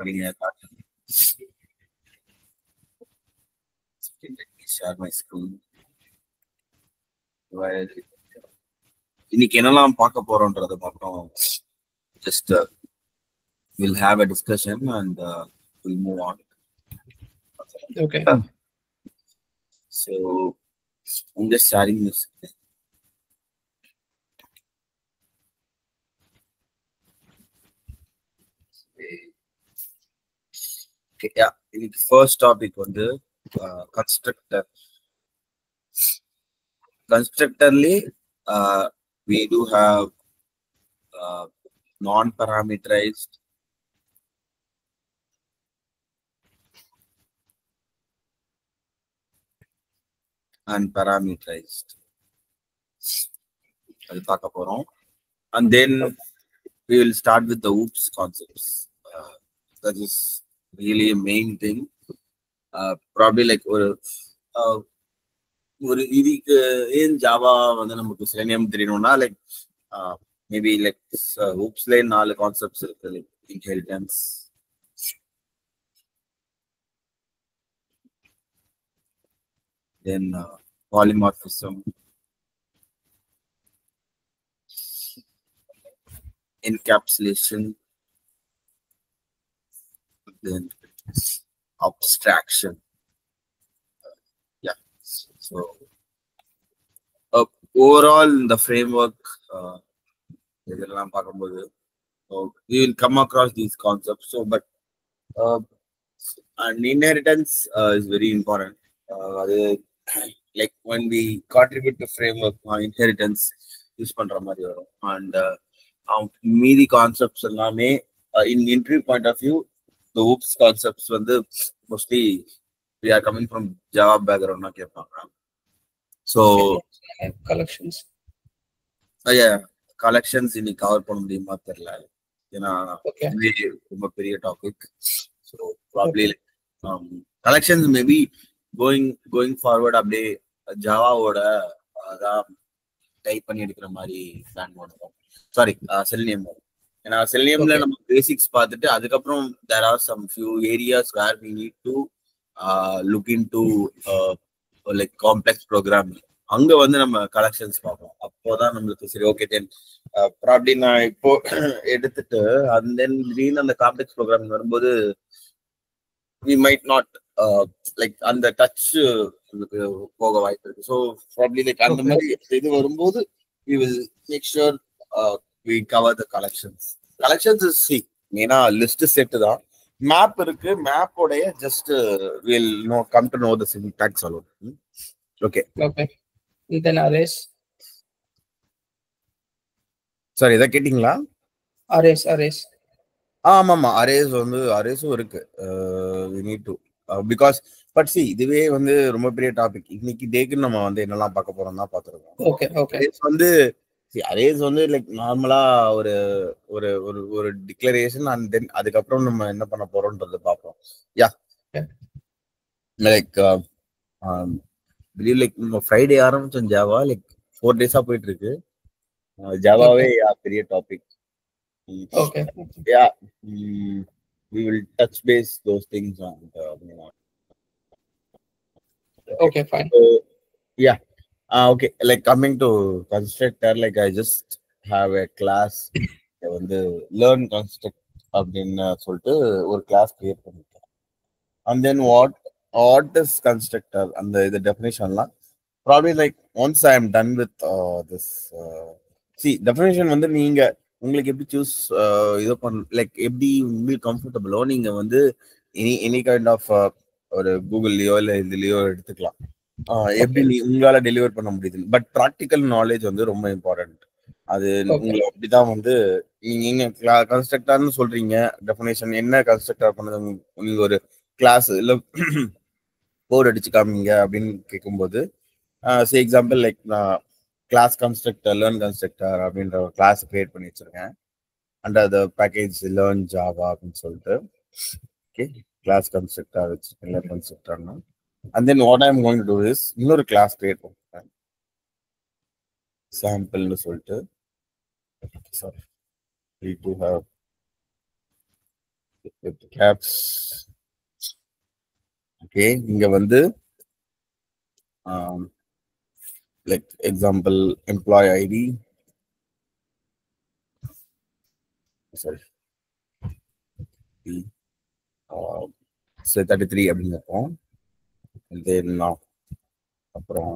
பண்ணீங்க? Let me share my screen. இன்னைக்கு என்னெல்லாம் பார்க்க போறோம்ன்றத மட்டும் just we'll have a discussion and we'll move on. Okay. So I'm just sharing this. Okay, yeah. The first topic வந்து constructor. Constructorly, we do have non-parameterized and parameterized. அது பார்க்க போறோம். And then we will start with the OOPS concepts. That is really a main thing. Probably like ஒரு இதுக்கு ஏன் Java வந்து நமக்கு selenium தெரியணும்னா லைக் மேபி லைக் ஊப்ஸ்ல 4 கான்செப்ட்ஸ் இருக்கு like inheritance, then polymorphism, encapsulation, then abstraction. Yeah. So overall the framework இதெல்லாம் பார்க்கும்போது we will come across these concepts. So but and inheritance is very important. Like when we contribute to framework inheritance use பண்ற மாதிரி வரும். And மீதி concepts எல்லாமே in interview point of view the OOPS concepts வந்து mostly we are coming from Java background na கேட்பாங்க. So collections collections இன்னைக்கு cover பண்ண முடியுமா தெரியல, ஏன்னா ரொம்ப பெரிய topic. So probably collections maybe going forward அப்படியே ஜாவாவோட அதான் டைப் பண்ணி எடுக்கிற மாதிரி பிளான் பண்ணுவோம். Sorry Selenium. ஏன்னா செலினியம்ல நம்ம பேசிக்ஸ் பார்த்துட்டு அதுக்கப்புறம் there are some few areas where we need to look into like complex programming. அங்க வந்து நம்ம கலெக்ஷன்ஸ் பார்ப்போம். அப்போதான் நம்மளுக்கு சரி ஓகே தென் ப்ராப்ளி நான் இப்போ எடுத்துட்டு அண்ட் தென் திடீர்னு அந்த காம்ப்ளெக்ஸ் ப்ரோக்ராமிங் வரும்போது we might not like அந்த டச் போக வாய்ப்பு இருக்கு. ஸோ ப்ராப்ளி லைக் அந்த மாதிரி இது வரும்போது we will make sure we cover the collections. Collections is see மெயினா லிஸ்ட் செட் தான். மேப் இருக்கு, மேப்போடைய just we'll know come to know the syntax alone. Okay. Then arrays. Sorry இதை கேட்டிங்களா? arrays ஆமாமா, அரேஸும் இருக்கு. we need to because but see இதுவே வந்து ரொம்ப பெரிய டாபிக். இன்னைக்கு டேக்கு நம்ம வந்து என்னெல்லாம் பார்க்க போறோம் தான் பார்த்துருக்கோம். அரேஸ் வந்து லைக் நார்மலா ஒரு ஒரு ஒரு ஒரு டிக்ளரேஷன் அண்ட் தென் அதுக்கப்புறம் நம்ம என்ன பண்ண போறோம்ன்றது பார்ப்போம். யா லைக் லைக் நம்ம ஃப்ரைடே ஆரம்பிச்சோம் ஜாவா, லைக் 4 days போயிட்டு இருக்கு. ஜாவாவே பெரிய topic. Okay. Yeah, we will touch base those things on okay fine. So, yeah. Okay, like coming to constructor, like I just have a class வந்து learn construct அப்படின்னு சொல்லிட்டு ஒரு class create பண்ணிருக்கேன். And then what is constructor அந்த இது டெஃபினேஷன்லாம் probably like once I am done with this see definition வந்து நீங்க உங்களுக்கு எப்படி சூஸ் இது பண்ண லைக் எப்படி உங்களுக்கு கம்ஃபர்டபுளோ நீங்க வந்து எனி கைண்ட் ஆஃப் ஒரு கூகுள்லயோ இல்லை இதுலயோ எடுத்துக்கலாம். எப்படி உங்களால டெலிவர் பண்ண முடியுது. பட் ப்ராக்டிக்கல் நாலேஜ் வந்து ரொம்ப இம்பார்ட்டன்ட். அது உங்களை அப்படிதான் வந்து நீங்க கன்ஸ்ட்ரக்டர்னு சொல்றீங்க, டெஃபினேஷன் என்ன கன்ஸ்ட்ரக்டர் பண்ணது நீங்க ஒரு கிளாஸ் இல்லை கோட் அடிச்சு காமிங்க அப்படின்னு கேட்கும்போது சே எக்ஸாம்பிள் லைக் நான் கிளாஸ் கன்ஸ்ட்ரக்டர் லேர்ன் கன்ஸ்ட்ரக்டர் அப்படின்ற ஒரு கிளாஸ் கிரியேட் பண்ணி வச்சிருக்கேன் under the package learn Java அப்படின்னு சொல்லிட்டு. ஓகே, கிளாஸ் கன்ஸ்ட்ரக்டர் வச்சிருக்கேன் லேர்ன் கன்ஸ்ட்ரக்டர்னா. And then what I am going to do is இன்னொரு கிளாஸ் கிரியேட் பண்ணுறேன் சாம்பிள்னு சொல்லிட்டு. Sorry we do have with caps. Okay, இங்க வந்து like example employee ID, sorry, so 33 அப்படின்னு இருக்கும். And then அப்புறம்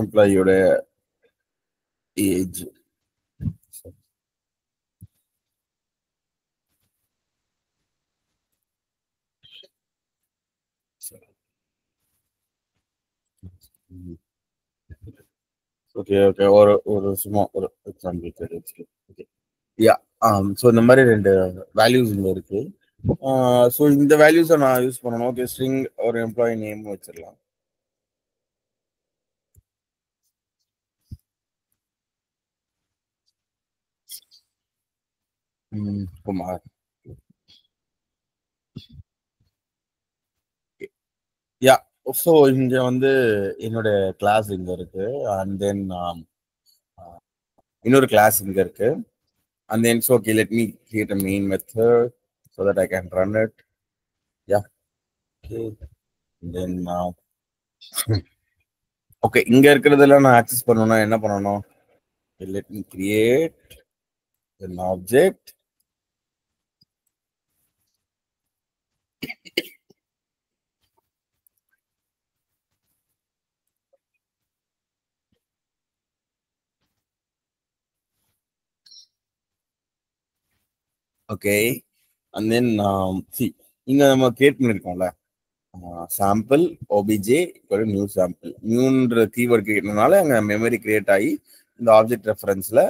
எம்ப்ளாயியோட ஏஜ், ஓகே ஓகே, ஒரு சும்மா ஒரு எக்ஸாம்பிள் வச்சுக்கோ. ஓகே யா, ஸோ இந்த மாதிரி 2 வேல்யூஸ் இங்கே இருக்கு. ஸோ இந்த வேல்யூஸை நான் யூஸ் பண்ணணும். ஓகே, ஸ்ட்ரிங் ஒரு எம்ப்ளாயி நேம் வச்சிடலாம். குமார். யா, ஸோ இங்க வந்து என்னோட கிளாஸ் இங்க இருக்கு. அண்ட் தென் இன்னொரு கிளாஸ் இங்க இருக்கு. And then so okay, let me create a main method so that I can run it. Yeah, okay. And then okay, இங்க இருக்கிறதெல்லாம் நான் ஆக்சஸ் பண்ணணும்னா என்ன பண்ணணும்? Let me create an object. Okay, and then see, இங்க நம்ம create பண்ணிருக்கோம்ல, sample obj equal new sample. நியூன்ற கீவேர்ட் கிரியேட்னால அங்க மெமரி கிரியேட் ஆகி இந்த ஆப்ஜெக்ட் ரெஃபரன்ஸ்ல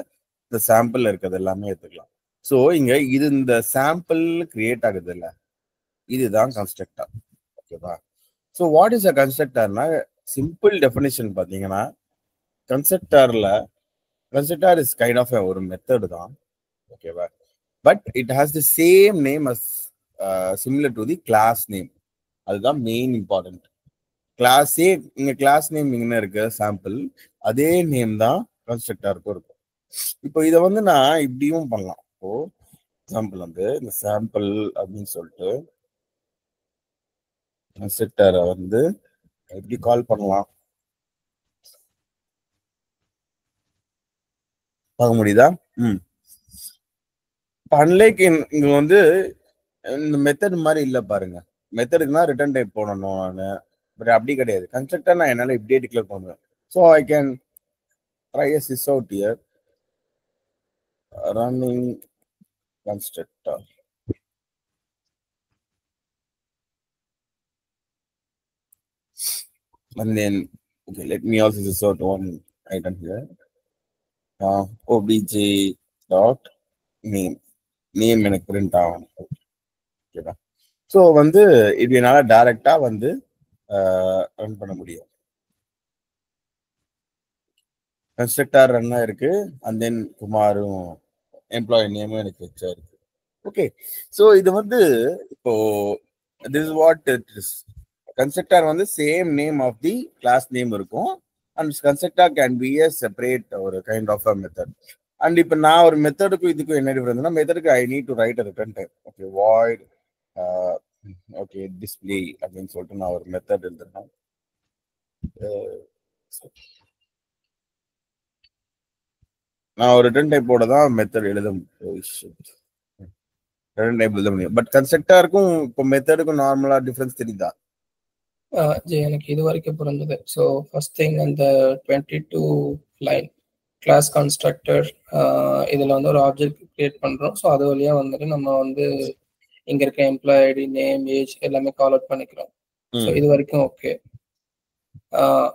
இந்த சாம்பிள் இருக்கிறது எல்லாமே எடுத்துக்கலாம். ஸோ இங்க இது இந்த சாம்பிள் கிரியேட் ஆகுது இல்ல, இதுதான் கன்ஸ்ட்ரக்டர். ஓகேவா? ஸோ வாட் இஸ் அ கன்ஸ்ட்ரக்டர்னா சிம்பிள் டெஃபினிஷன் பார்த்தீங்கன்னா, கன்ஸ்ட்ரக்டர் இஸ் கைண்ட் ஆஃப் ஒரு மெத்தட் தான். ஓகேவா? But it has the same name as similar to the class name. அதுதான் மெயின் இம்பார்ட்டன்ட். கிளாஸே இங்க கிளாஸ் நேம் இங்க இருக்கு சாம்பிள், அதே நேம் தான் கன்ஸ்ட்ரக்டருக்கும் இருக்கும். இப்போ இதை வந்து நான் இப்படியும் பண்ணலாம். இப்போ எக்ஸாம்பிள் வந்து இந்த சாம்பிள் அப்படின்னு சொல்லிட்டு கன்ஸ்ட்ரக்டரை வந்து எப்படி கால் பண்ணலாம் பார்க்க முடியுதா? அன்லைக் இங்க வந்து இந்த மெத்தட் மாதிரி இல்லை பாருங்க. மெத்தடுக்குனா ரிட்டர்ன் டைப் போடணும் நான், பட் அப்படி கிடையாது. கன்ஸ்ட்ரக்டர் நான் என்னால் இப்படியே டிக்ளேர் பண்ணுவேன். So I can try a sys out here running constructor. And then okay, let me also sys out one item here. obj dot name எனக்கு பிரிண்ட் ஆகும். ஓகேவா? ஸோ வந்து இது என்னால் டைரக்டா வந்து ரன் பண்ண முடியும். கன்ஸ்ட்ரக்டர் ரன் இருக்கு, அண்ட் தென் குமாரும் எம்ப்ளாயி நேமும் எனக்கு வச்சா இருக்கு. ஓகே, ஸோ இது வந்து இப்போ this is what it is. Constructor வந்து same name of the class name இருக்கும், and constructor can be a separate ஒரு kind of a method. And இப்போ நான் ஒரு மெத்தடுக்கும் இதுக்கும் என்ன டிஃபரன்ஸ்னா, மெத்தடுக்கு I need to write a return type. Okay, void okay display அப்படின்னு சொல்லிட்டு நான் ஒரு மெத்தட் எழுதுறேன். நான் ஒரு ரிட்டர்ன் டைப்போட தான் மெத்தட் எழுத முடியும். பட் கன்ஸ்ட்ரக்டருக்கும் இப்போ மெத்தடுக்கும் நார்மலா டிஃபரன்ஸ் தெரியுதா? எனக்கு இது வரைக்கும் புரிஞ்சது. ஸோ ஃபர்ஸ்ட் திங் அந்த 22 லைன் கிளாஸ் கன்ஸ்ட்ரக்டர், இதில் வந்து ஒரு ஆப்ஜெக்ட் கிரியேட் பண்ணுறோம். ஸோ அது வழியாக வந்துட்டு நம்ம வந்து இங்கே இருக்க எம்ப்ளாயி ஐடி, நேம், ஏஜ் எல்லாமே கால் அவுட் பண்ணிக்கிறோம். ஸோ இது வரைக்கும் ஓகே.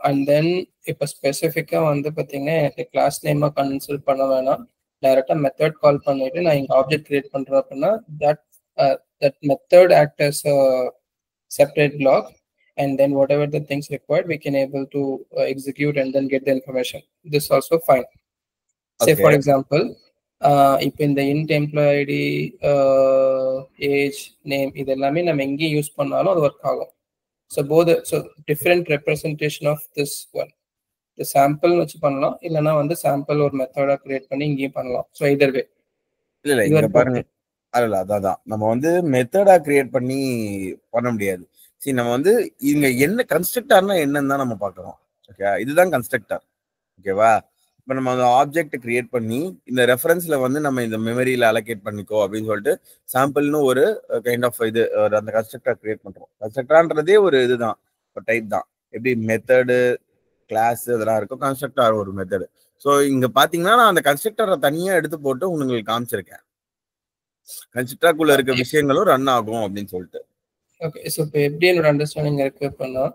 அண்ட் தென் இப்போ ஸ்பெசிஃபிக்காக வந்து பார்த்தீங்கன்னா எனக்கு கிளாஸ் நேமாக கன்சிடர் பண்ண வேணாம், டைரெக்டாக மெத்தட் கால் பண்ணிட்டு நான் இங்கே ஆப்ஜெக்ட் கிரியேட் பண்ணுறேன் அப்படின்னா that method act as a separate block, and then whatever the things required we can able to execute and then get the information. This also fine. Say for example இப்போ இந்த int employee id, age, name இதெல்லாமே நம்ம எங்கே use பண்ணாலும் அது work ஆகும். So both so different representation of this one. The sample வச்சு பண்ணலாம், இல்லைன்னா வந்து சாம்பிள் ஒரு மெத்தடா கிரியேட் பண்ணி இங்கேயும் பண்ணலாம். ஸோ either way இல்ல இங்க பாருங்க, அதுல அதான் நம்ம வந்து மெத்தடா கிரியேட் பண்ணி பண்ண முடியாது. சரி, நம்ம வந்து இங்க என்ன கன்ஸ்ட்ரக்டர்னா என்னன்னு தான் நம்ம பார்க்கறோம். ஓகே, இதுதான் கன்ஸ்ட்ரக்டர். ஓகேவா? இப்போ நம்ம அந்த ஆப்ஜெக்ட் கிரியேட் பண்ணி இந்த ரெஃபரன்ஸ்ல வந்து நம்ம இந்த மெமரியில அலோகேட் பண்ணிக்கோ அப்படின்னு சொல்லிட்டு சாம்பிள்னு ஒரு கைண்ட் ஆஃப் இது அந்த கன்ஸ்ட்ரக்டர் கிரியேட் பண்றோம். கன்ஸ்ட்ரக்டர்ன்றதே ஒரு இதுதான், ஒரு டைப் தான். எப்படி மெத்தடு, கிளாஸ் இதெல்லாம் இருக்கும், கன்ஸ்ட்ரக்டர் ஒரு மெத்தடு. ஸோ இங்க பாத்தீங்கன்னா நான் அந்த கன்ஸ்ட்ரக்டரை தனியா எடுத்து போட்டு உங்களுக்கு காமிச்சிருக்கேன். கன்ஸ்ட்ரக்டருக்குள்ள இருக்க விஷயங்களும் ரன் ஆகும் அப்படின்னு சொல்லிட்டு. ஓகே, ஸோ இப்போ எப்படி என்னோட அண்டர்ஸ்டாண்டிங் இருக்கு அப்படின்னா,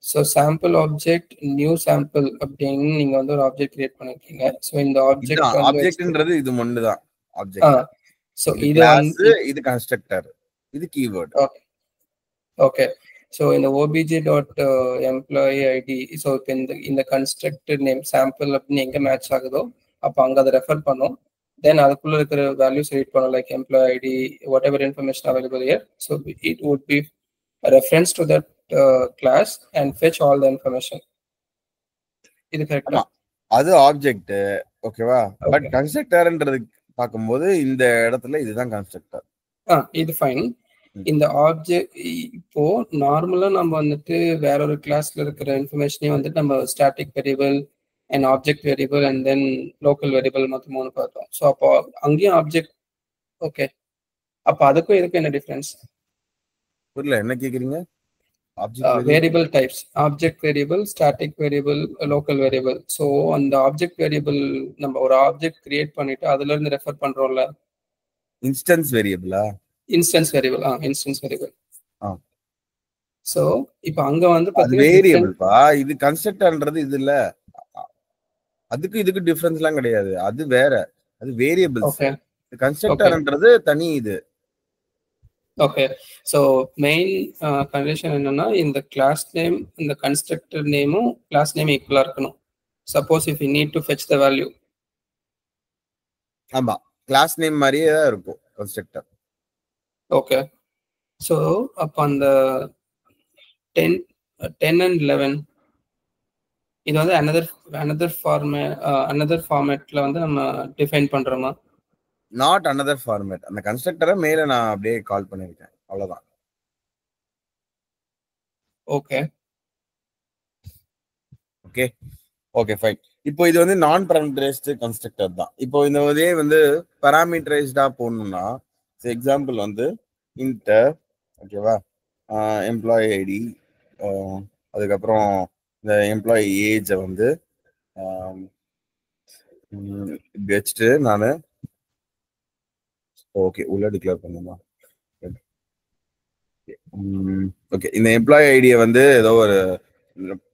so sample object new sample அப்படின்னு நீங்க வந்து ஒரு ஆப்ஜெக்ட் கிரியேட் பண்ணிருக்கீங்க. ஸோ இந்த ஆப்ஜெக்ட் வந்து ஆப்ஜெக்ட்ன்றது இது ஒன்று தான் ஆப்ஜெக்ட். ஸோ இது கிளாஸ், இது கன்ஸ்ட்ரக்டர், இது கீவேர்ட். ஓகே, ஸோ இந்த obj.employee id, ஸோ இப்போ இந்த கன்ஸ்ட்ரக்டட் நேம் சாம்பிள் அப்படின்னு எங்கே மேட்ச் ஆகுதோ அப்போ அங்கே அதை ரெஃபர் பண்ணும். தென் அதுக்குள்ள இருக்கிற வேல்யூஸ் ரீட் பண்ணும், like employee ID, whatever information available here. So it would be reference to that class and fetch all the information. இது கரெக்டா? அது ஆப்ஜெக்ட். ஓகேவா? பட் கன்ஸ்ட்ரக்டர்ன்றது பார்க்கும்போது இந்த இடத்துல இதுதான் கன்ஸ்ட்ரக்டர். இது ஃபைன். இந்த ஆப்ஜெக்ட் இப்போ நார்மலா நம்ம வந்துட்டு வேற ஒரு கிளாஸ்ல இருக்கிற இன்ஃபர்மேஷனே வந்துட்டு நம்ம static variable and object variable and then local variable மொத்தம் 3 பார்த்தோம். ஸோ அப்போ அங்கேயும் ஆப்ஜெக்ட். ஓகே, அப்போ அதுக்கும் இதுக்கும் என்ன டிஃபரன்ஸ்? புரியல, என்ன கேக்குறீங்க? Variable types, object variable, static variable, local variable. So அந்த ஆப்ஜெக்ட் வேரியபிள் நம்ம ஒரு ஆப்ஜெக்ட் கிரியேட் பண்ணிட்டு அதுல இருந்து ரெஃபர் பண்றோம்ல, இன்ஸ்டன்ஸ் வேரியபிளா? Instance variable. Instance variable. So இப்போ அங்க வந்து வேரியபிள்பா, இது கன்ஸ்ட்ரக்டர்ன்றது இது இல்ல. அதுக்கு இதுக்கு டிஃபரன்ஸ்லாம் கிடையாது, அது வேற, அது வேரியபிள்ஸ். கன்ஸ்ட்ரக்டர்ன்றது தனி இது. ஓகே, ஸோ மெயின் கண்டிஷன் என்னன்னா இந்த கிளாஸ் நேம் இந்த கன்ஸ்ட்ரக்டர் நேமும் கிளாஸ் நேம் ஈக்குவலா இருக்கணும். Suppose if you need to fetch the value. ஆமா, கிளாஸ் நேம் மாதிரியே தான் இருக்கும் கன்ஸ்ட்ரக்டர். ஓகே, ஸோ அப்போ அந்த 10 and 11 இது வந்து another ஃபார்மேட்ல வந்து நம்ம டிஃபைன் பண்றோமா? Not another format. அந்த கன்ஸ்ட்ரக்டரை மேல நான் அப்படியே கால் பண்ணிருக்கேன், அவ்வளவுதான். Okay okay okay fine. இப்போ இது வந்து நான் பாராமீட்டரைஸ்டு கன்ஸ்ட்ரக்டர் தான். இப்போ இந்த இதே வந்து பாராமீட்டரைஸ்டா போடணும்னா, எக்ஸாம்பிள் வந்து இன்டர், ஓகேவா, எம்ப்ளாயி ஐடி, அதுக்கப்புறம் இந்த எம்ப்ளாயி ஏஜை வந்து இப்படி வச்சுட்டு நான் ஓகே உள்ள டிக்ளேர் பண்ணுமா? ஓகே, இந்த எம்ப்ளாயி ஐடியை வந்து ஏதோ ஒரு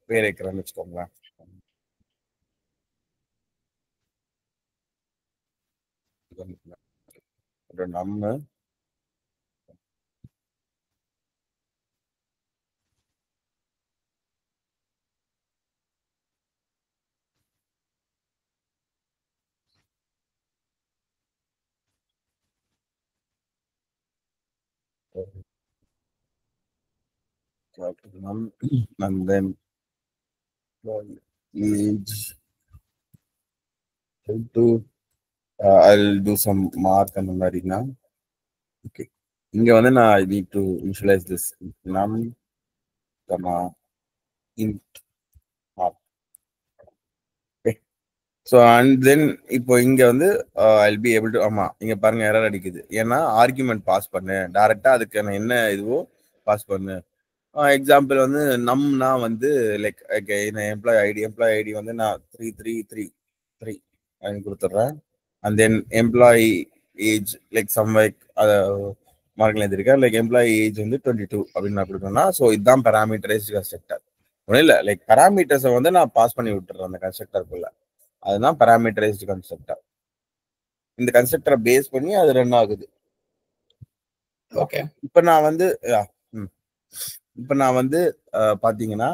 பேர் வைக்கிறேன்னு வச்சுக்கோங்களேன். நம்ம and then age to I'll do some mark அந்த மாதிரினா. ஓகே, இங்க வந்து நான் I need to initialize this num comma int mark. Okay, so and then இப்போ இங்க வந்து I'll be able to, ஆமா இங்க பாருங்க எரர் அடிக்குது, ஏன்னா ஆர்குமெண்ட் பாஸ் பண்ணு டைரக்டா, அதுக்கு நான் என்ன இதுவோ பாஸ் பண்ணு. எக்ஸாம்பிள் வந்து நம்னா வந்து லைக் எம்ப்ளாயி ஐடி வந்து நான் 3333 அப்படின்னு கொடுத்துட்றேன். And then employee age like some like அதை மார்க்கில் எழுதிருக்கேன், லைக் எம்ப்ளாயி ஏஜ் வந்து 22 அப்படின்னு நான் கொடுக்கணும்னா. ஸோ இதுதான் பாராமீட்டரைஸ்டு கன்ஸ்ட்ரக்டர். ஒன்றும் இல்லை, லைக் பாராமீட்டர்ஸை வந்து நான் பாஸ் பண்ணி விட்டுறேன் அந்த கன்ஸ்ட்ரக்டருக்குள்ள. அதுதான் பாராமீட்டரைஸ்டு கன்ஸ்ட்ரக்டர். இந்த கன்ஸ்ட்ரக்டரை பேஸ் பண்ணி அது ரன் ஆகுது. ஓகே, இப்போ நான் வந்து பாத்தீங்கன்னா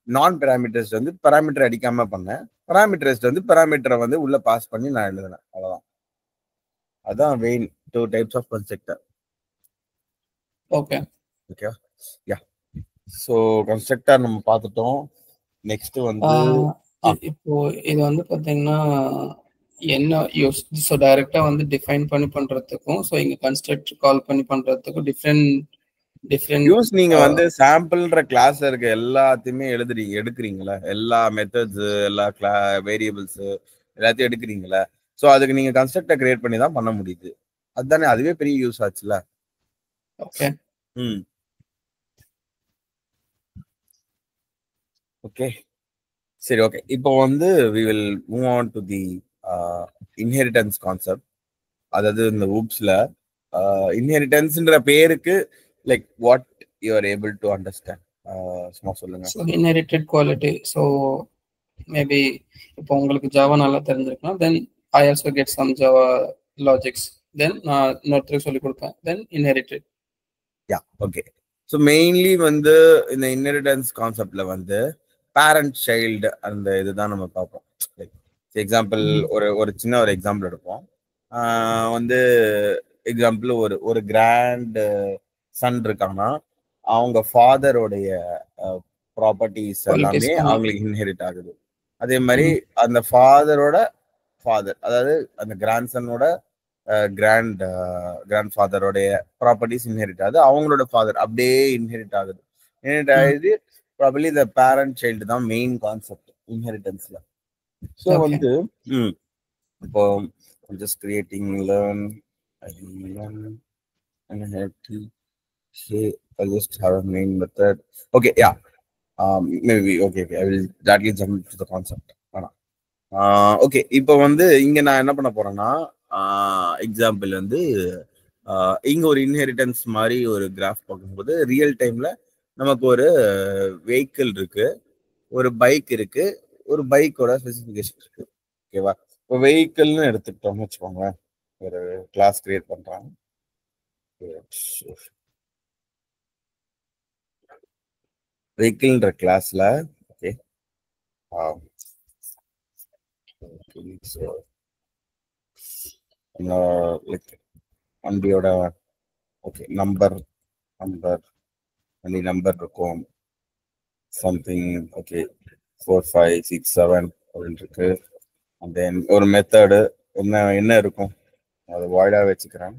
நான் பாராமீட்டர்ஸ் வந்து பாராமீட்டர் அடிக்காம பண்ணேன், பாராமீட்டர்ஸ் வந்து பாராமீட்டரை வந்து உள்ள பாஸ் பண்ணி நான் எழுதுனேன், அவ்வளவுதான். அதான் வெயின் 2 types of constructor. Okay okay yeah. So constructor நம்ம பார்த்துட்டோம். நெக்ஸ்ட் வந்து இப்போ இது வந்து பாத்தீங்கன்னா என்ன யூஸ்? ஸோ டைரெக்டாக வந்து டிஃபைன் பண்ணி பண்ணுறதுக்கும் ஸோ இங்கே கன்ஸ்ட்ரக்ட் கால் பண்ணி பண்ணுறதுக்கும் டிஃப்ரெண்ட் யூஸ் நீங்க வந்து சாம்பிள்ன்ற கிளாஸ்ல இருக்க எல்லாத்தையுமே எடுக்கிறீங்களா? எல்லா மெத்தட்ஸ், எல்லா வேரியபிள்ஸ் எல்லாத்தையும் எடுக்கிறீங்களா? ஸோ அதுக்கு நீங்க கன்ஸ்ட்ரக்டை கிரியேட் பண்ணி தான் பண்ண முடியுது. அதுதானே, அதுவே பெரிய யூஸ் ஆச்சுல. ஓகே ஓகே சரி, ஓகே. இப்போ வந்து we will move on to the inheritance concept. அதாவது இந்த ஊப்ஸ்ல இன்ஹெரிட்டன்ஸ்ன்ற பேருக்கு like what you are able to understand சும்மா சொல்லுங்க. So inherited quality. So maybe இப்போ உங்களுக்கு ஜாவா நல்லா தெரிஞ்சிருக்கலாம், then I also get some Java logics, then நான் இன்னொருத்தருக்கு சொல்லி கொடுப்பேன், then inherited. Yeah okay. So mainly வந்து இந்த இன்ஹெரிட்டன்ஸ் கான்செப்ட்ல வந்து பேரண்ட் சைல்டு அந்த இதுதான் நம்ம பார்ப்போம். எக்ஸாம்பிள் ஒரு சின்ன ஒரு எக்ஸாம்பிள் எடுப்போம். வந்து எக்ஸாம்பிள் ஒரு கிராண்ட் சன் இருக்காங்கன்னா அவங்க ஃபாதரோடைய ப்ராப்பர்ட்டிஸ் எல்லாமே அவங்களுக்கு இன்ஹெரிட் ஆகுது. அதே மாதிரி அந்த ஃபாதரோட ஃபாதர், அதாவது அந்த கிராண்ட் சன்னோட கிராண்ட் ஃபாதரோடைய ப்ராப்பர்ட்டிஸ் இன்ஹெரிட் ஆகுது, அவங்களோட ஃபாதர் அப்படியே இன்ஹெரிட் ஆகுது. இன்ஹெரிட் ஆகுது ப்ராபபிலி த பேரண்ட் சைல்டு தான் மெயின் கான்செப்ட் இன்ஹெரிட்டன்ஸ்ல. ஸோ வந்து இப்போ just creating learn and I have to say I just have a main method. Okay, yeah. Maybe okay. I will directly jump to the concept. Okay, இப்போ வந்து இங்க நான் என்ன பண்ண போறேன்னா எக்ஸாம்பிள் வந்து இங்க ஒரு இன்ஹெரிட்டன்ஸ் மாதிரி ஒரு கிராஃப் பார்க்கும்போது ரியல் டைம்ல நமக்கு ஒரு வெஹிக்கிள் இருக்கு, ஒரு பைக் இருக்கு, ஒரு பைக்கோட ஸ்பெசிஃபிகேஷன் இருக்கு. ஓகேவா? இப்போ வெஹிக்கிள்னு எடுத்துக்கிட்டோம்னு வச்சுக்கோங்க, ஒரு கிளாஸ் கிரியேட் பண்றாங்க. வெஹிக்கிள்ன்ற கிளாஸ்ல ஓகே லைக் வண்டியோட ஓகே நம்பர் வண்டி நம்பர் இருக்கும் சம்திங். ஓகே 4 5 6 7 அப்படின்னு இருக்கு. அண்ட் தென் ஒரு மெத்தடு என்ன இருக்கும், அது வாய்டா வச்சுக்கிறேன்.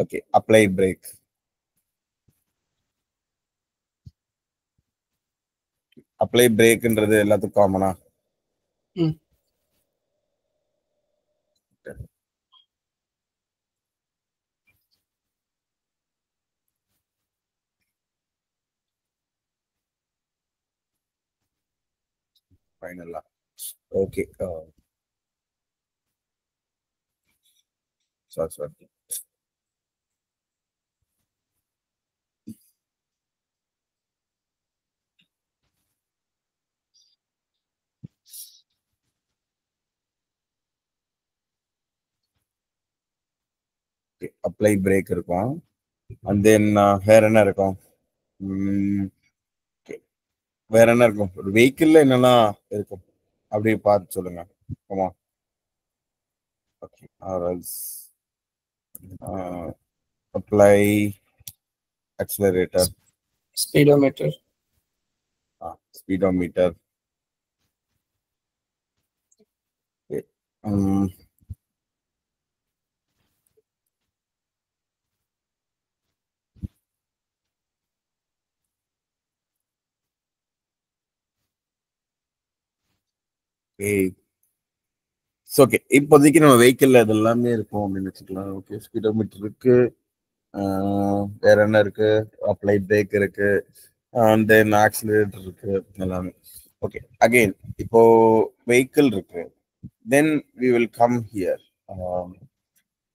Okay apply break. அப்ளை பிரேக்ன்றது எல்லாத்துக்கும் காமனா? ஃபைனலா ஓகே சாரி அப்ளை பிரேக் இருக்கும். அண்ட் தென் வேற என்ன இருக்கும்? வேற என்ன இருக்கும்? ஒரு வெஹிக்கிள்ல என்னெல்லாம் இருக்கும் அப்படி பார்த்து சொல்லுங்க. ஆமா okay apply accelerator, speedometer, speedometer. Okay. Okay, இப்போதைக்கு நம்ம வெஹிக்கிள்ல இது எல்லாமே இருக்கும் அப்படின்னு வச்சுக்கலாம். ஓகே, ஸ்பீடோமீட்டர் இருக்கு, வேற என்ன இருக்கு, அப்ளை பிரேக் இருக்கு, தென் ஆக்சிலரேட்டர் இருக்கு, எல்லாமே. ஓகே, அகைன் இப்போ வெஹிக்கிள் இருக்கு, then we will come here.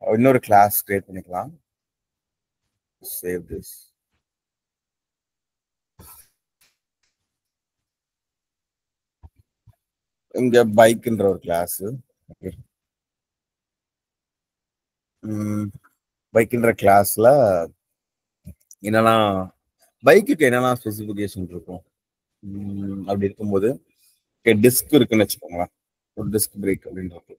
இன்னொரு கிளாஸ் கிரியேட் பண்ணிக்கலாம். Save this. இங்க பைக்ன்ற ஒரு கிளாஸ். ஓகே, பைக்ன்ற கிளாஸ்ல என்னெல்லாம் பைக்குக்கு என்னெல்லாம் ஸ்பெசிஃபிகேஷன் இருக்கும் அப்படி இருக்கும்போது டிஸ்க் இருக்குன்னு வச்சுக்கோங்களேன். ஒரு டிஸ்க் பிரேக் அப்படின்றது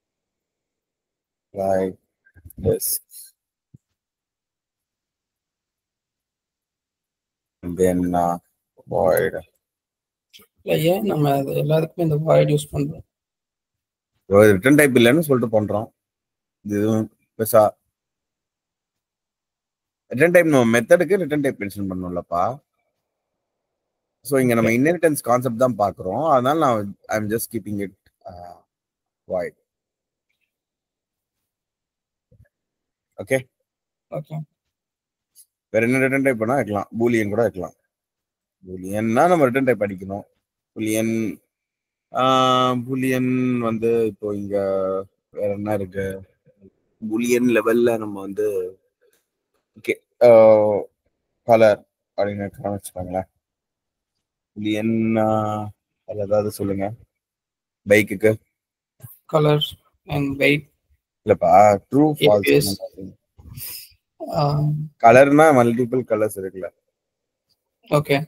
தென் வாய்ட். ஏன் நம்ம எல்லாத்துக்குமே இந்த வாய்ட் யூஸ் பண்றோம்? ரிட்டர்ன் டைப் இல்லைன்னு சொல்லிட்டு பண்றோம். இது பெருசா ரிட்டர்ன் டைப் நம்ம மெத்தடுக்கு ரிட்டர்ன் டைப் மென்ஷன் பண்ணணும்லப்பா. ஸோ இங்க நம்ம இன்ஹெரிட்டன்ஸ் கான்செப்ட் தான் பார்க்குறோம். அதனால நான் I am just keeping it void. Okay okay. வேற என்ன ரிட்டர்ன் டைப் பண்ணா வைக்கலாம்? பூலியன் கூட வைக்கலாம். பூலியன்னா நம்ம ரிட்டர்ன் டைப் அடிக்கணும். பூலியன் பூலியன் வந்து இப்போ இங்க வேற என்ன இருக்கு? பூலியன் லெவல்ல நம்ம வந்து ஓகே கலர் அப்படின்னு வச்சுக்கோங்களேன். பூலியன் அது ஏதாவது சொல்லுங்க. பைக்குக்கு கலர் அண்ட் வெயிட் இல்லப்பா, ட்ரூ ஃபால்ஸ். கலர்னா மல்டிபிள் கலர்ஸ் இருக்குல்ல. Okay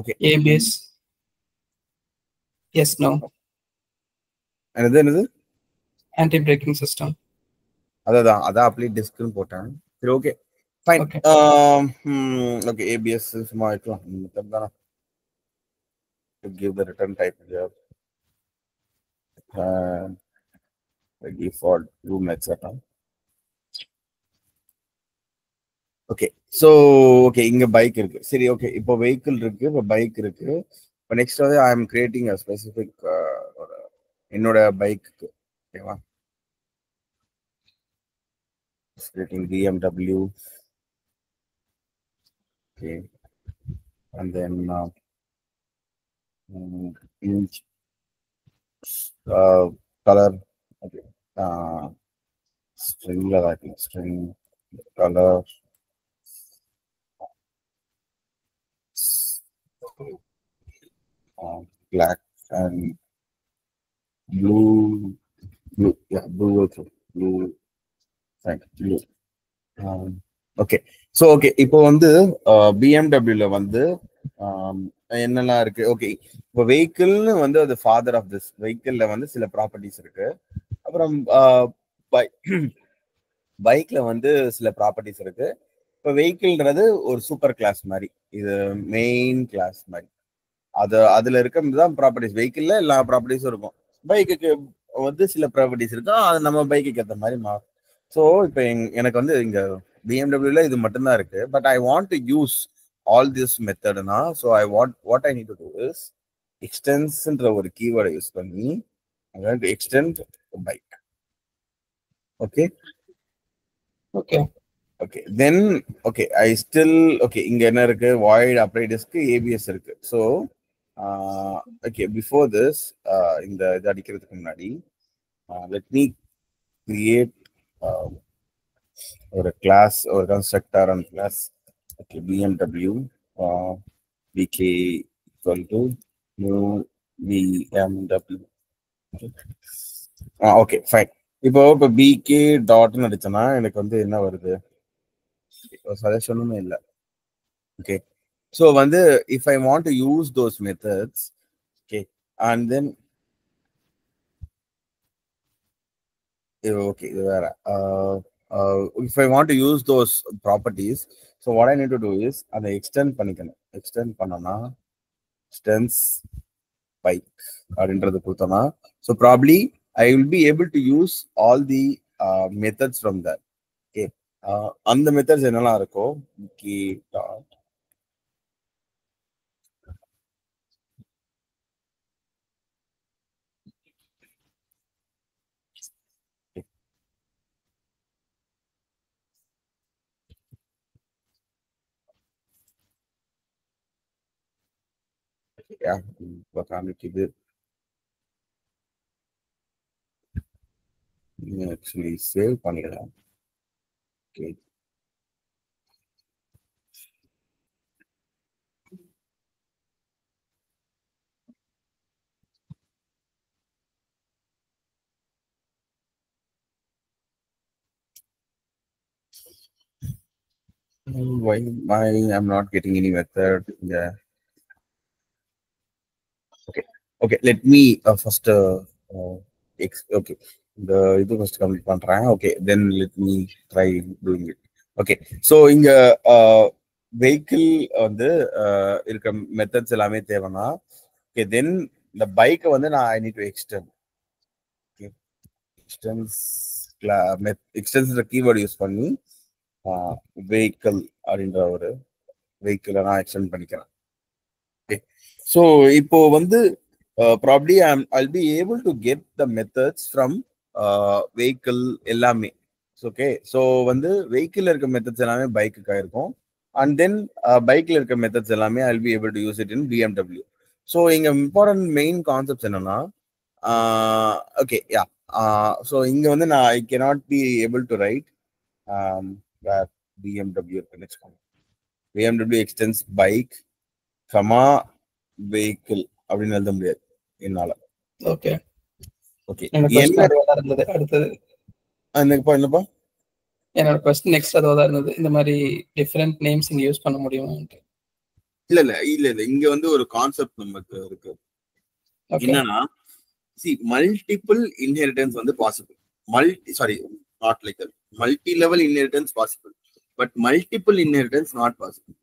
okay. ABS yes no. என்னது ஆன்டி பிரேக்கிங் சிஸ்டம். அதான் அப்படியே டிஸ்க்னு போட்டேன். சரி ஓகே ஃபைன். ஓகே ABS சும்மா வைக்கலாம். மெத்தட் தானே. give the return type here. The default true method. Okay so okay இங்க பைக் இருக்கு. சரி ஓகே இப்போ வெஹிக்கிள் இருக்கு, இப்போ பைக் இருக்கு. இப்போ நெக்ஸ்ட் வந்து I M creating a specific என்னோட பைக்கு. ஓகேவா? creating BMW. Okay, and then image color. Okay, string like string color. Black and blue. Yeah, blue also. Blue. Right, blue. Okay so okay இப்போ வந்து பிஎம்டபிள்யூல வந்து என்னெல்லாம் இருக்கு? Okay இப்போ வெஹிக்கிள்னு வந்து அது ஃபாதர் ஆஃப் திஸ் வெஹிக்கிள்ல வந்து சில ப்ராப்பர்ட்டிஸ் இருக்கு. அப்புறம் பைக்ல வந்து சில ப்ராப்பர்ட்டிஸ் இருக்கு. இப்போ வெஹிக்கிள்ன்றது ஒரு சூப்பர் கிளாஸ் மாதிரி, இது மெயின் கிளாஸ் மாதிரி. அதுல இருக்கிறது தான் ப்ராப்பர்ட்டிஸ். வெஹிக்கிள்ல எல்லா ப்ராப்பர்ட்டிஸும் இருக்கும். பைக்குக்கு வந்து சில ப்ராப்பர்ட்டிஸ் இருக்கும், அது நம்ம பைக்குக்கு ஏற்ற மாதிரி மாறும். ஸோ இப்போ எனக்கு வந்து இங்க பிஎம்டபிள்யூல இது மட்டும்தான் இருக்கு. But I want to use all this மெத்தட்னா, so what I need to do is எக்ஸ்டென்ஸ்ன்ற ஒரு கீவேர்டை யூஸ் பண்ணி extend bike. Okay okay okay then okay I still okay இங்க என்ன இருக்கு? வாய்ட் அப்ளை டிஸ்க் ABS இருக்கு. ஸோ ஓகே பிஃபோர் திஸ் இந்த இது அடிக்கிறதுக்கு முன்னாடி லெட் மீ கிரியேட் ஒரு கிளாஸ், ஒரு constructor and class. Okay BMW VK equal to new BMW. Okay fine. இப்போ BK டாட்னு அடிச்சோன்னா எனக்கு வந்து என்ன வருது? சஜஷனுமே இல்லை. ஓகே ஸோ வந்து if I want to use those methods, okay and then okay இது வேற. if I want to use those properties, so what I need to do is அதை extend பண்ணிக்கணும். extend பண்ணனா extends bike அப்படின்றது கொடுத்தோம்னா, so probably I will be able to use all the methods from that. Okay, அந்த methods என்னெல்லாம் இருக்கோ key dot காமிக்குது. Actually save பண்ணிடலாம். Okay why I'm not getting any method? Yeah. Okay let me first okay the இது first complete பண்றேன். okay then let me try doing it. okay so இங்க vehicle வந்து இருக்க methods எல்லாமே தேவைன்னா okay then இந்த பைக்கை வந்து நான் ஐ need to extend. Extends keyword use பண்ணி வெஹிக்கிள் அப்படின்ற ஒரு வெஹிக்கிளை நான் எக்ஸ்டெண்ட் பண்ணிக்கிறேன். ஓகே ஸோ இப்போ வந்து probably I'll be able to get the methods from vehicle எல்லாமே. ஓகே ஸோ வந்து வெஹிக்கிள் இருக்க மெத்தட்ஸ் எல்லாமே பைக்குக்காக இருக்கும். அண்ட் தென் பைக்கில் இருக்க மெத்தட்ஸ் எல்லாமே I'll be able to use it in BMW. So இங்கே இம்பார்ட்டன்ட் மெயின் கான்செப்ட்ஸ் என்னன்னா ஓகே யா ஸோ இங்கே வந்து நான் ஐ cannot be able to write BMW இருக்குன்னு வச்சுக்கோங்க. BMW extends bike comma vehicle அப்படின்னு எழுத முடியாது என்னால. ஓகே ஓகே என்ன இருந்தது அடுத்தது என்னப்பா என்னோட கொஸ்டின் நெக்ஸ்ட் அதுவா இருந்தது. இந்த மாதிரி டிஃபரெண்ட் நேம்ஸ் இங்க யூஸ் பண்ண முடியுமா? இல்ல இங்க வந்து ஒரு கான்செப்ட் நமக்கு இருக்கு. என்னன்னா மல்டிபிள் இன்ஹெரிட்டன்ஸ் வந்து possible. Not like multi level inheritance possible, but multiple inheritance not possible.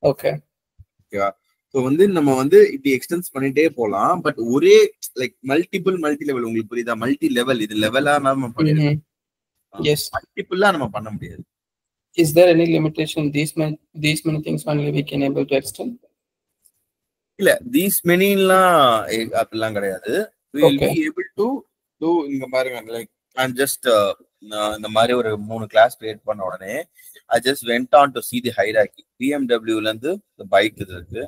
ஓகேவா? ஸோ வந்து நம்ம வந்து இப்படி எக்ஸ்டென்ஸ் பண்ணிட்டே போகலாம். பட் ஒரே லைக் மல்டி லெவல் உங்களுக்கு புரியுதா? மல்டி லெவல் இது லெவலா நம்ம பண்ணிருக்கோம். மல்டிபிளா நம்ம பண்ண முடியாது. Is there any limitation? These many things only we can able to extend? இல்ல these manyலாம் அப்படிலாம் கிடையாது. We will be able to do இந்த மாதிரி லைக் I'm just இந்த மாதிரி ஒரு 3 கிளாஸ் கிரியேட் பண்ண உடனே I just went on to see the hierarchy. BMW-ல இருந்து இந்த பைக் இருக்கு,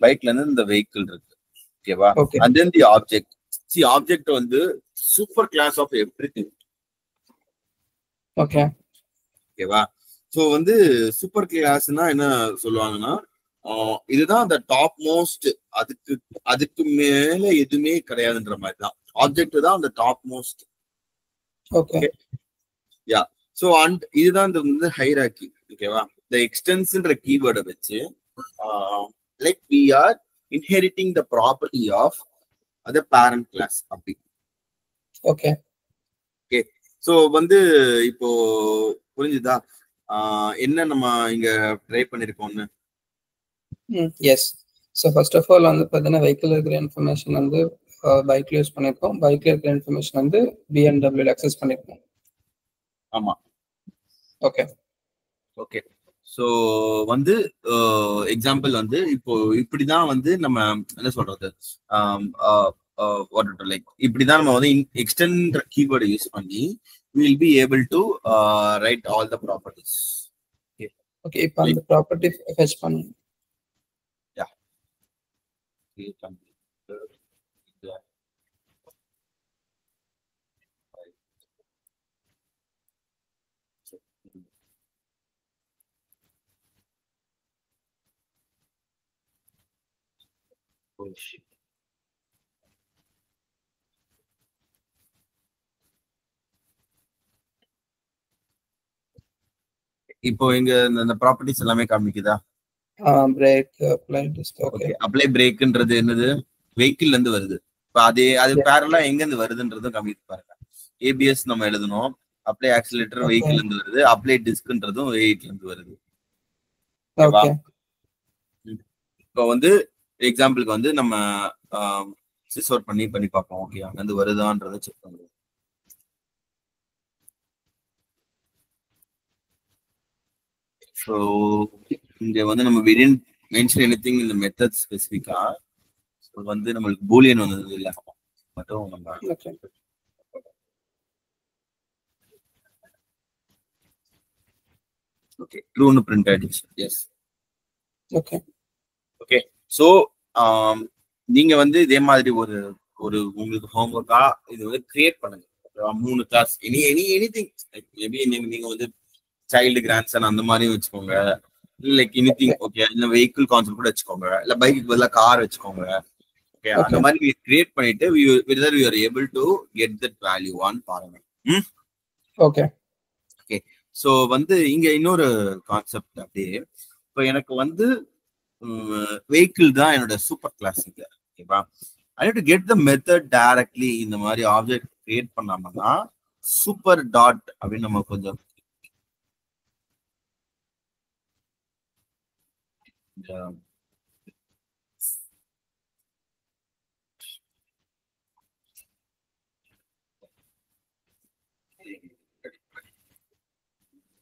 பைக்ல இருந்து இந்த வெஹிக்கிள் இருக்கு. ஓகேவா? and then the object. See object வந்து சூப்பர் கிளாஸ் ஆஃப் எவ்ரிதிங். ஓகேவா? ஸோ வந்து சூப்பர் கிளாஸ்னா என்ன சொல்லுவாங்கன்னா இதுதான் அந்த டாப் மோஸ்ட், அதுக்கு மேல எதுவுமே கிடையாதுன்ற மாதிரி தான். ஆப்ஜெக்ட் தான் அந்த top most. Okay yeah so and இதுதான் இந்த வந்து ஹைரார்கி. ஓகேவா? இந்த எக்ஸ்டென்ஸ்ன்ற கீவேர்டை வச்சு like we are inheriting the property of the parent class அப்படி. ஓகே ஸோ வந்து இப்போ புரிஞ்சுதா என்ன நம்ம இங்க ட்ரை பண்ணிருக்கோம்னு? Yes. So first of all வந்து பார்த்தீங்கன்னா வெஹிக்கிள் இருக்கிற இன்ஃபர்மேஷன் வந்து பைக்ல யூஸ் பண்ணிருக்கோம். பைக்ல இருக்கிற இன்ஃபர்மேஷன் வந்து BMW அக்சஸ் பண்ணிருக்கோம். ஆமா. ஓகே ஸோ வந்து எக்ஸாம்பிள் வந்து இப்போ இப்படிதான் வந்து நம்ம என்ன சொல்றது லைக் இப்படிதான் நம்ம வந்து எக்ஸ்டெண்ட் கீவேர்டை யூஸ் பண்ணி we will be able to write all the properties. Okay இப்போ அந்த ப்ராப்பர்ட்டி ஃபெட்ச் பண்ணு. இப்போ இங்க இந்த ப்ராப்பர்ட்டிஸ் எல்லாமே காமிக்குதா? Brake apply disc. Okay apply பிரேக்ன்றது என்னது? வெஹிக்கிள்ல இருந்து வருது. இப்போ அது பேரலா எங்க இருந்து வருதுன்றதும் காமிக்கு பாருங்க. ABS நம்ம எழுதணும், அப்ளை ஆக்சிலரேட்டர் வெஹிக்கிள்ல இருந்து வருது, அப்ளை டிஸ்க்ன்றதும் வெஹிக்கிள்ல இருந்து வருது. ஓகேவா? இப்போ வந்து எக்ஸாம்பிளுக்கு வந்து நம்ம சிசோர் பண்ணி பார்ப்போம். ஓகே அங்க இருந்து வருதான்றதை செக் பண்ணுவோம். ஸோ இங்க வந்து நம்ம we didn't mention anything in the method specific-ஆ. ஸோ வந்து நம்மளுக்கு பூலியன் வந்தது இல்லை மட்டும் நம்ம ஓகே ட்ரூன்னு பிரிண்ட் ஆயிடுச்சு. எஸ் ஓகே ஸோ நீங்க வந்து இதே மாதிரி ஒரு உங்களுக்கு ஹோம்ஒர்க்கா இது வந்து கிரியேட் பண்ணுங்க. 3 கிளாஸ் எனிதிங் மேபி நீங்க வந்து சைல்டு கிராண்ட்சன் அந்த மாதிரி வச்சுக்கோங்க, லைக் எனிதிங். ஓகே இல்ல வெஹிக்கிள் கான்செப்ட் கூட வச்சுக்கோங்க, இல்ல பைக்கு பதிலாக கார் வச்சுக்கோங்க. ஓகே அந்த மாதிரி கிரியேட் பண்ணிட்டு whether you are able to get that value on பாருங்க. ஓகே ஸோ வந்து இங்க இன்னொரு கான்செப்ட் அப்படியே. இப்போ எனக்கு வந்து வெஹிக்கிள் தான் என்னோட சூப்பர் கிளாஸ் இங்க. ஓகேவா? I need to get the method directly இந்த மாதிரி ஆப்ஜெக்ட் கிரியேட் பண்ணாமன்னா சூப்பர் டாட் அப்படின்னு நம்ம கொஞ்சம்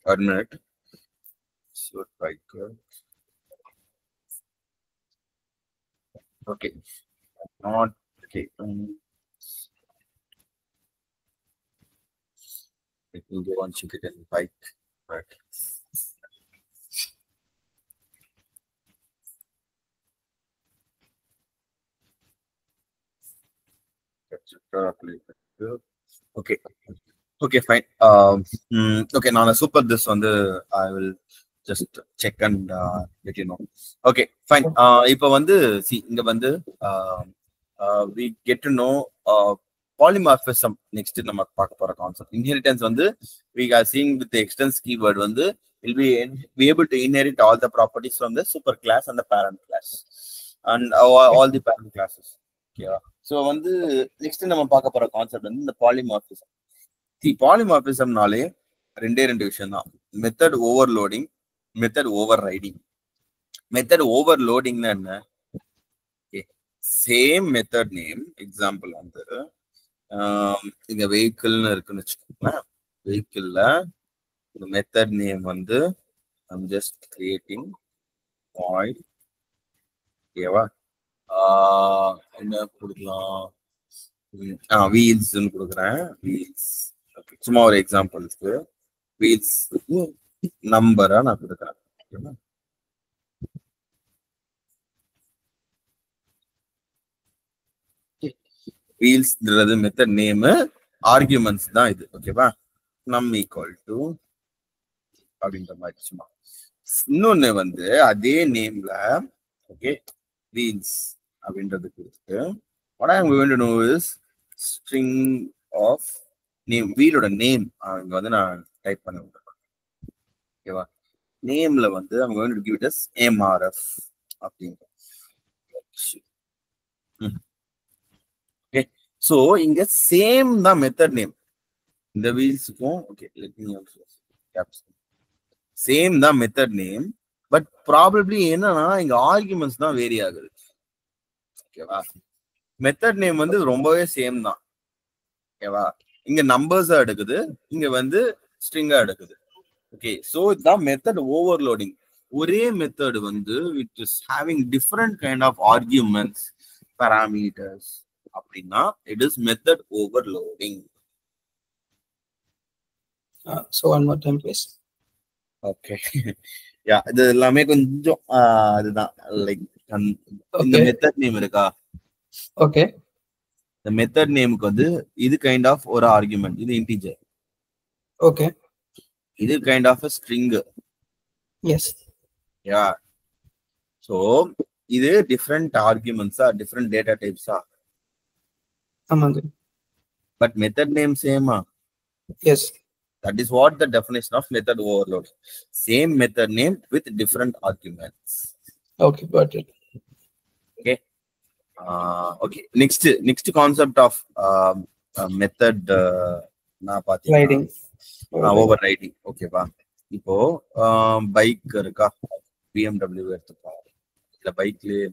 1 minute. So bike. Okay. Not okay. Let me go on check it in bike. Right. Okay. Okay, fine. Okay, now super this on the I will just check and let you know. Okay, fine. இப்போ வந்து see இங்க வந்து we get to know polymorphism next நம்ம பார்க்க போற concept. Inheritance வந்து we are seeing with the extends keyword வந்து will be able to inherit all the properties from the super class and the parent class and all the parent classes. Okay. So வந்து next நம்ம பார்க்க போற concept வந்து இந்த polymorphism. பாலிமார்பிசம்னாலே ரெண்டு விஷயம் தான். Method overloading, method overriding. Method ஓவர்லோடிங்னா என்ன? சேம் மெத்தட் நேம் எக்ஸாம்பிள் வந்து இங்க வெஹிக்கிள்னு இருக்குன்னு வச்சுக்கோங்களேன். வெஹிக்கிள்ல மெத்தட் நேம் வந்து ஐம் ஜஸ்ட் கிரியேட்டிங் வாய்ட். ஓகேவா? என்ன கொடுக்கலாம்? வீல்ஸ்ன்னு கொடுக்குறேன். வீல்ஸ் சும்மா ஒரு எக்ஸாம்பிள்ஸ்க்கு வீல்ஸ் நம்பரா நான் கொடுக்குறேன். வீல்ஸ்ன்றது மெத்தட் நேம், ஆர்குமெண்ட்ஸ் தான் இது. ஓகேவா? நம் ஈக்குவல் டு அப்படின்ற மாதிரி சும்மா. இன்னொன்னு வந்து அதே நேம்ல ஓகே வீல்ஸ் அப்படின்றது கொடுத்துட்டு what I am going to know is string of name. வீலோட நேம் அங்க வந்து நான் டைப் பண்ண விட்டுறேன். ஓகேவா? நேம்ல வந்து I'm going to give it as MRF அப்படிங்க. ஓகே, சோ இங்க சேம் தான் மெத்தட் நேம் இந்த வீல்ஸுக்கும். Okay, let me also caps. Same தான் மெத்தட் நேம், பட் ப்ராபபிலி என்னன்னா இங்க ஆர்குமெண்ட்ஸ் தான் வேரி ஆகுது. ஓகேவா? மெத்தட் நேம் வந்து ரொம்பவே சேம் தான். ஓகேவா? இங்க நம்பர்ஸா எடுக்குது, இங்க வந்து ஸ்ட்ரிங்கா எடுக்குது. ஓகே, சோ இதுதான் மெத்தட் ஓவர்லோடிங். ஒரே மெத்தட் வந்து it is having different kind of arguments, parameters அப்படின்னா it is method overloading. So one more time please. Okay, yeah இது எல்லாமே கொஞ்சம் அதுதான் லைக் இந்த மெத்தட் நேம் இருக்கா? ஓகே, இந்த மெத்தட் நேமுக்கு வந்து இது கைண்ட் ஆஃப் ஒரு ஆர்குமெண்ட், இது இன்டிஜர். ஓகே, இது kind of a string. Yes, yeah. So இது டிஃபரெண்ட் ஆர்குமெண்ட்ஸா, டிஃபரெண்ட் டேட்டா டைப்ஸா? ஆமாங்க. பட் மெத்தட் நேம் சேமா? S. That is what the definition of method overload. Same method name with different arguments. Okay, got it. Okay. Okay. Next concept of method na pathi riding. Overriding. Okay va. இப்போ bike இருக்கா, BMW எடுத்துப்போம். இல்ல பைக்லயே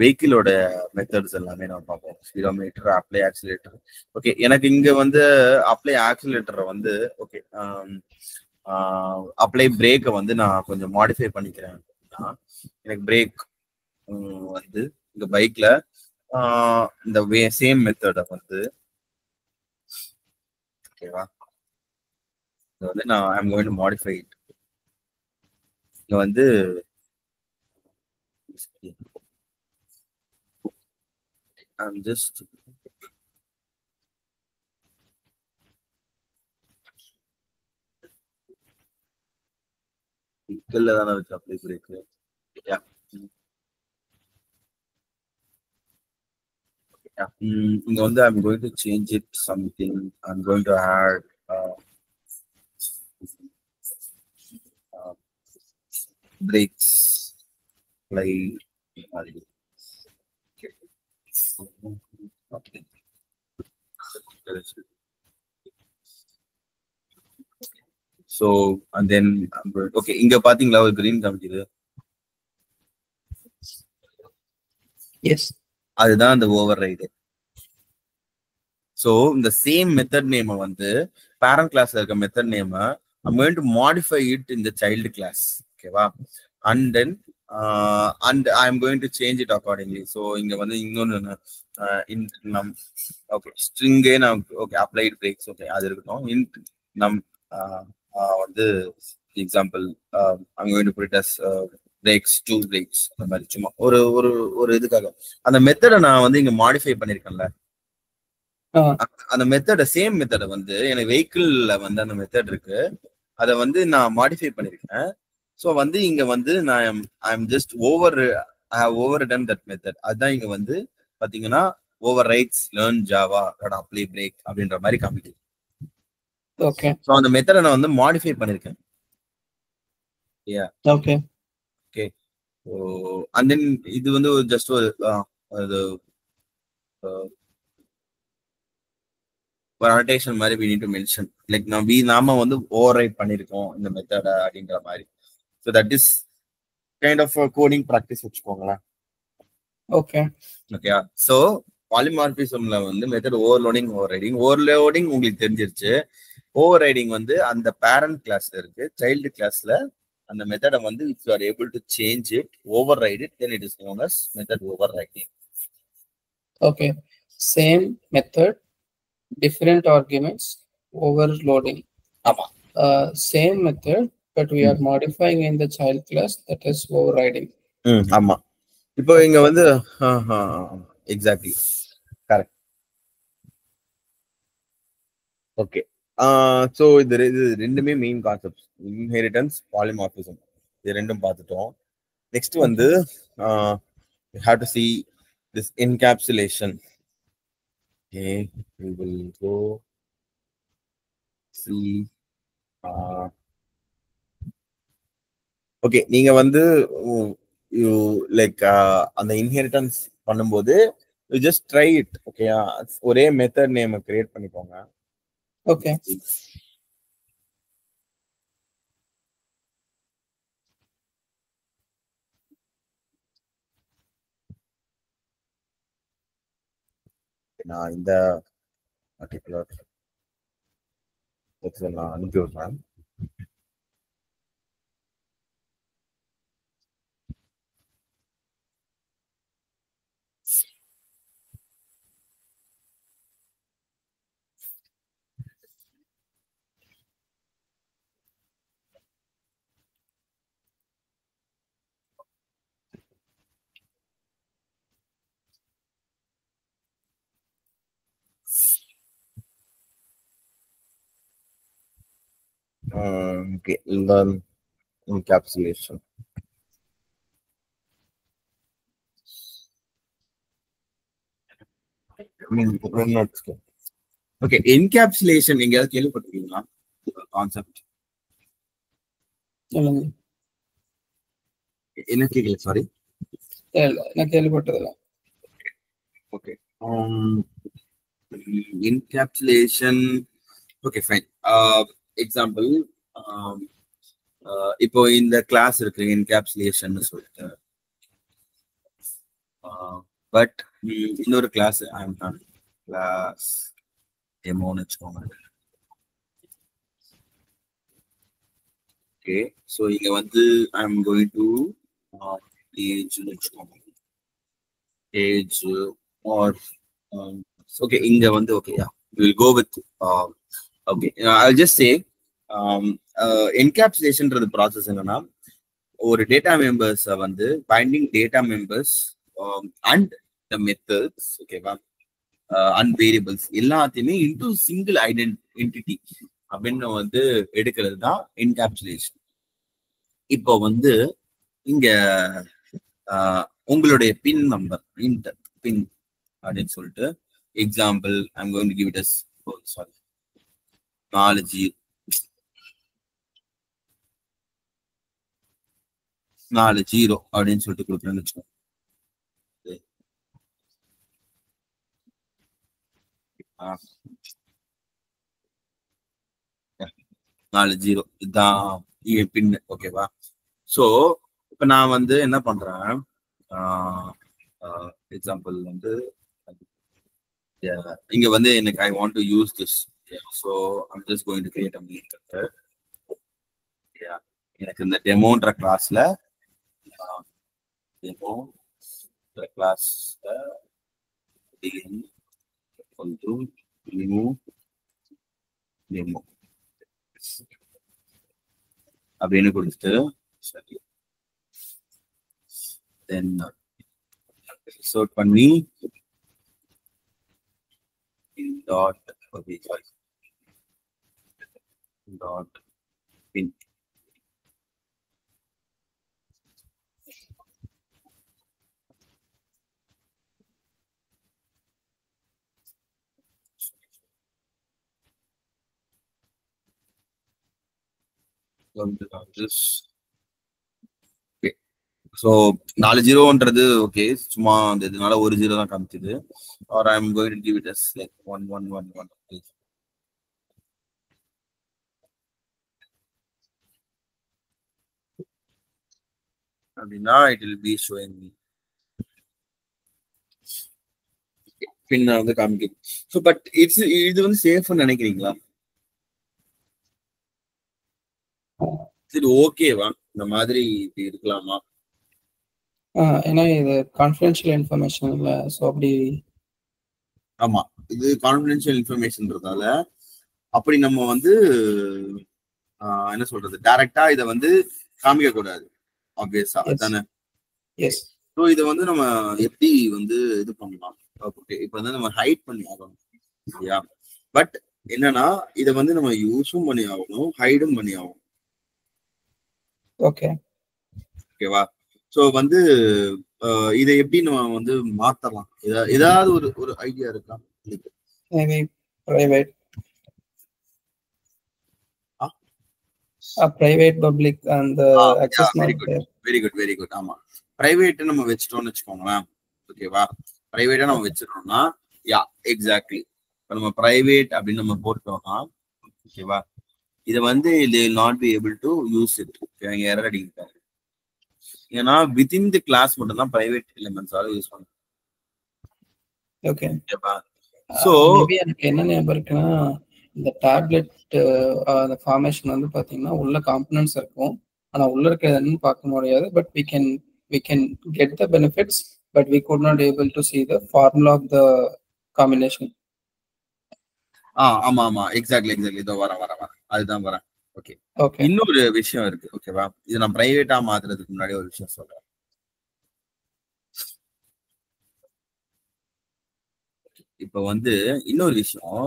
வெஹிக்கிளோட methods எல்லாமே நம்ம பார்ப்போம். Speedometer, apply oscillator. Okay, எனக்கு இங்க வந்து அப்ளை ஆக்சிலேட்டரை வந்து ஓகே அப்ளை பிரேக்கை வந்து நான் கொஞ்சம் மாடிஃபை பண்ணிக்கிறேன். எனக்கு பிரேக் வந்து இந்த பைக்ல இந்த சேம் மெத்தடை வந்து ஓகேவா இங்க வந்து நான் I am going to modify it. இங்க வந்து I'm just vehicle தான வச்சு அப்ளை பிரேக். யா இங்க வந்து I'm going to change it something. I'm going to add brakes like okay. So and then okay, இங்க பாத்தீங்களா ஒரு green காமிக்குது? Yes. அதுதான் அந்த ஓவர்ரைடு. சோ இந்த சேம் மெத்தட் நேம் வந்து பேரண்ட் கிளாஸ்ல இருக்க method name I'm going to modify it in the child class. Okay, wow. And then and I'm going to change it accordingly. So இங்க வந்து இன்னொன்னு okay string நான் okay applied breaks okay அது இருக்கட்டும். int num வந்து example I'm going to put it as breaks 2 breaks அந்த மாதிரி சும்மா ஒரு ஒரு ஒரு இதுக்காக அந்த மெத்தடை நான் வந்து இங்க மாடிஃபை பண்ணிருக்கேன்ல. அந்த மெத்தட சேம் மெத்தட வந்து எனக்கு வெஹிக்கிள்ல வந்து அந்த மெத்தட் இருக்கு, அதை வந்து நான் மாடிஃபை பண்ணிருக்கேன். ஸோ வந்து இங்க வந்து நான் I am just over done that method. அதுதான் இங்க வந்து பாத்தீங்கன்னா overrides learn Java apply brake அப்படின்ற மாதிரி காமிக்குது. ஓகே, ஸோ அந்த மெத்தடை நான் வந்து மாடிஃபை பண்ணிருக்கேன். Okay okay. So and then இது வந்து ஜஸ்ட் ஒரு அனோட்டேஷன் மாதிரி we need to mention like நாம வந்து ஓவர் ரைட் பண்ணிருக்கோம் இந்த மெத்தட அப்படின்ற மாதிரி. So that is kind of coding practice வச்சுக்கோங்களேன். Okay okay. ஸோ பாலிமார்பிசம்ல வந்து மெத்தட் ஓவர்லோடிங் ஓவர்லோடிங் உங்களுக்கு தெரிஞ்சிருச்சு. ஓவர் ரைடிங் வந்து அந்த பேரண்ட் கிளாஸ்ல இருக்கு. சைல்டு கிளாஸ்ல அந்த மெத்தடை வந்து if you are able to change it, override it, then it is known as method overriding. Okay, same method, different arguments, overloading. Same method, but we are modifying in the child class, that is overriding. ஆமா. இப்போ இங்க வந்து exactly correct. Okay. So இது ரெண்டுமே main concept, inheritance, polymorphism, இது ரெண்டும் பார்த்துட்டோம். Next வந்து we have to see this encapsulation. Okay, we will go see okay, நீங்க வந்து you like அந்த இன்ஹெரிட்டன்ஸ் பண்ணும்போது you just try it. Okay, ஒரே மெத்தட் நேம் கிரியேட் பண்ணிக்கோங்க. ஓகே, நான் இந்த பர்டிகுலர் நான் அனுப்பி விடுறேன். Okay, learn encapsulation. Okay, encapsulation எங்கேயாவது கேள்விப்பட்டிருக்கீங்களா கான்செப்ட்? என்ன கேட்கல, சாரி. நான் கேள்விப்பட்டதில்லை. Okay, encapsulation. Okay, fine. Example, இப்போ இந்த கிளாஸ் இருக்கு என்கேப்சுலேஷன் சொல்லிட்டு, பட் இன்னொரு கிளாஸ் கிளாஸ் டெமோன்னு வச்சுக்கோங்க. ஓகே, ஸோ இங்க வந்து ஐ எம் கோயிங் டு ஏஜ்னு வச்சுக்கோங்க. ஏஜ் ஆர் ஓகே, இங்க வந்து okay, will go with okay. I just say என்கேப்சுலேஷன்ன்றது ப்ராசஸ் என்னன்னா, ஒரு டேட்டா மெம்பர்ஸ் வந்து binding data members and the methods, ஓகேவா, அண்ட் வேரியபிள்ஸ் எல்லாத்தையுமே இன்டு சிங்கிள் ஐடென்டிட்டி அப்படின்னு வந்து எடுக்கிறது தான் என்கேப்சுலேஷன். இப்போ வந்து இங்க உங்களுடைய பின் நம்பர் பின் அப்படின்னு சொல்லிட்டு example I'm going to give it as sorry 40 அப்படின்னு சொல்லிட்டு கொடுக்குறேன்னு வச்சுக்கோங்க. 40 இதுதான் பின், ஓகேவா. ஸோ இப்போ நான் வந்து என்ன பண்றேன், எக்ஸாம்பிள் வந்து இங்க வந்து எனக்கு ஐ want to use this, so I'm just going to create a method. எனக்கு இந்த டெமோன்ற கிளாஸ்ல டெமோ கிளாஸ்ல நியூ டெமோ அப்படின்னு கொடுத்துட்டு சரி தென் சோர்ட் பண்ணி டாட் டாட் பின் ஸோ 4 ஜீரோன்றது ஓகே சும்மா அந்த இதனால ஒரு ஜீரோ தான் காமிக்குது or I am going to give it as like 1111 அப்படின்னா it will be showing me பின்ன வந்து காமிக்குது. ஸோ பட் இது வந்து சேஃப்னு நினைக்கிறீங்களா? சரி ஓகேவா இந்த மாதிரி இப்படி இருக்கலாமா? ஏன்னா இது கான்ஃபிடென்ஷியல் இன்ஃபர்மேஷன் இல்லை, ஸோ அப்படி. ஆமா, இது கான்ஃபிடென்ஷியல் இன்ஃபர்மேஷன்றதால அப்படி நம்ம வந்து என்ன சொல்றது, டைரக்டா இதை வந்து காமிக்க கூடாது. ஆப்வியஸா அதானே. எஸ். ஸோ இதை வந்து நம்ம எப்படி வந்து இது பண்ணலாம்? ஓகே, இப்போ வந்து நம்ம ஹைட் பண்ணி ஆகணும் இல்லையா? பட் என்னன்னா இதை வந்து நம்ம யூஸும் பண்ணி ஆகணும், ஹைடும் பண்ணி ஆகணும். ஓகே ஓகேவா? ஸோ வந்து இதை எப்படி நம்ம வந்து மாத்தலாம்? ஏதாவது ஒரு ஐடியா இருக்கா? பிரைவேட் பப்ளிக் அந்த வெரி குட். ஆமா, பிரைவேட் நம்ம வச்சிட்டோம்னு வச்சுக்கோங்களேன். ஓகேவா? பிரைவேட்டா நம்ம வச்சிடறோம்னா யா எக்ஸாக்ட்லி நம்ம பிரைவேட் அப்படின்னு நம்ம போட்டோம்னா ஓகேவா, இதை வந்து they will not be able to use it. Error அடிக்கிறாங்க. ஏன்னா வித்தின் தி கிளாஸ் மட்டும் தான் பிரைவேட் எலிமெண்ட்ஸால யூஸ் பண்ணுவோம். ஓகே ஓகேவா? ஸோ எனக்கு என்ன ஞாபகம் இருக்குன்னா, இந்த டேப்லெட் அந்த ஃபார்மேஷன் வந்து பாத்தீங்கன்னா உள்ள காம்பனன்ட்ஸ் இருக்கும், ஆனா உள்ள இருக்கிறதுன்னு பார்க்க முடியாது. But we can get the benefits, but we could not able to see the formula of the combination. ஆமா எக்ஸாக்ட்லி இதோ வரேன் அதுதான் வரேன். ஓகே, இன்னொரு விஷயம் இருக்கு. ஓகேவா? இது நான் பிரைவேட்டா மாத்துறதுக்கு முன்னாடி ஒரு விஷயம் சொல்றேன். இப்ப வந்து இன்னொரு விஷயம்,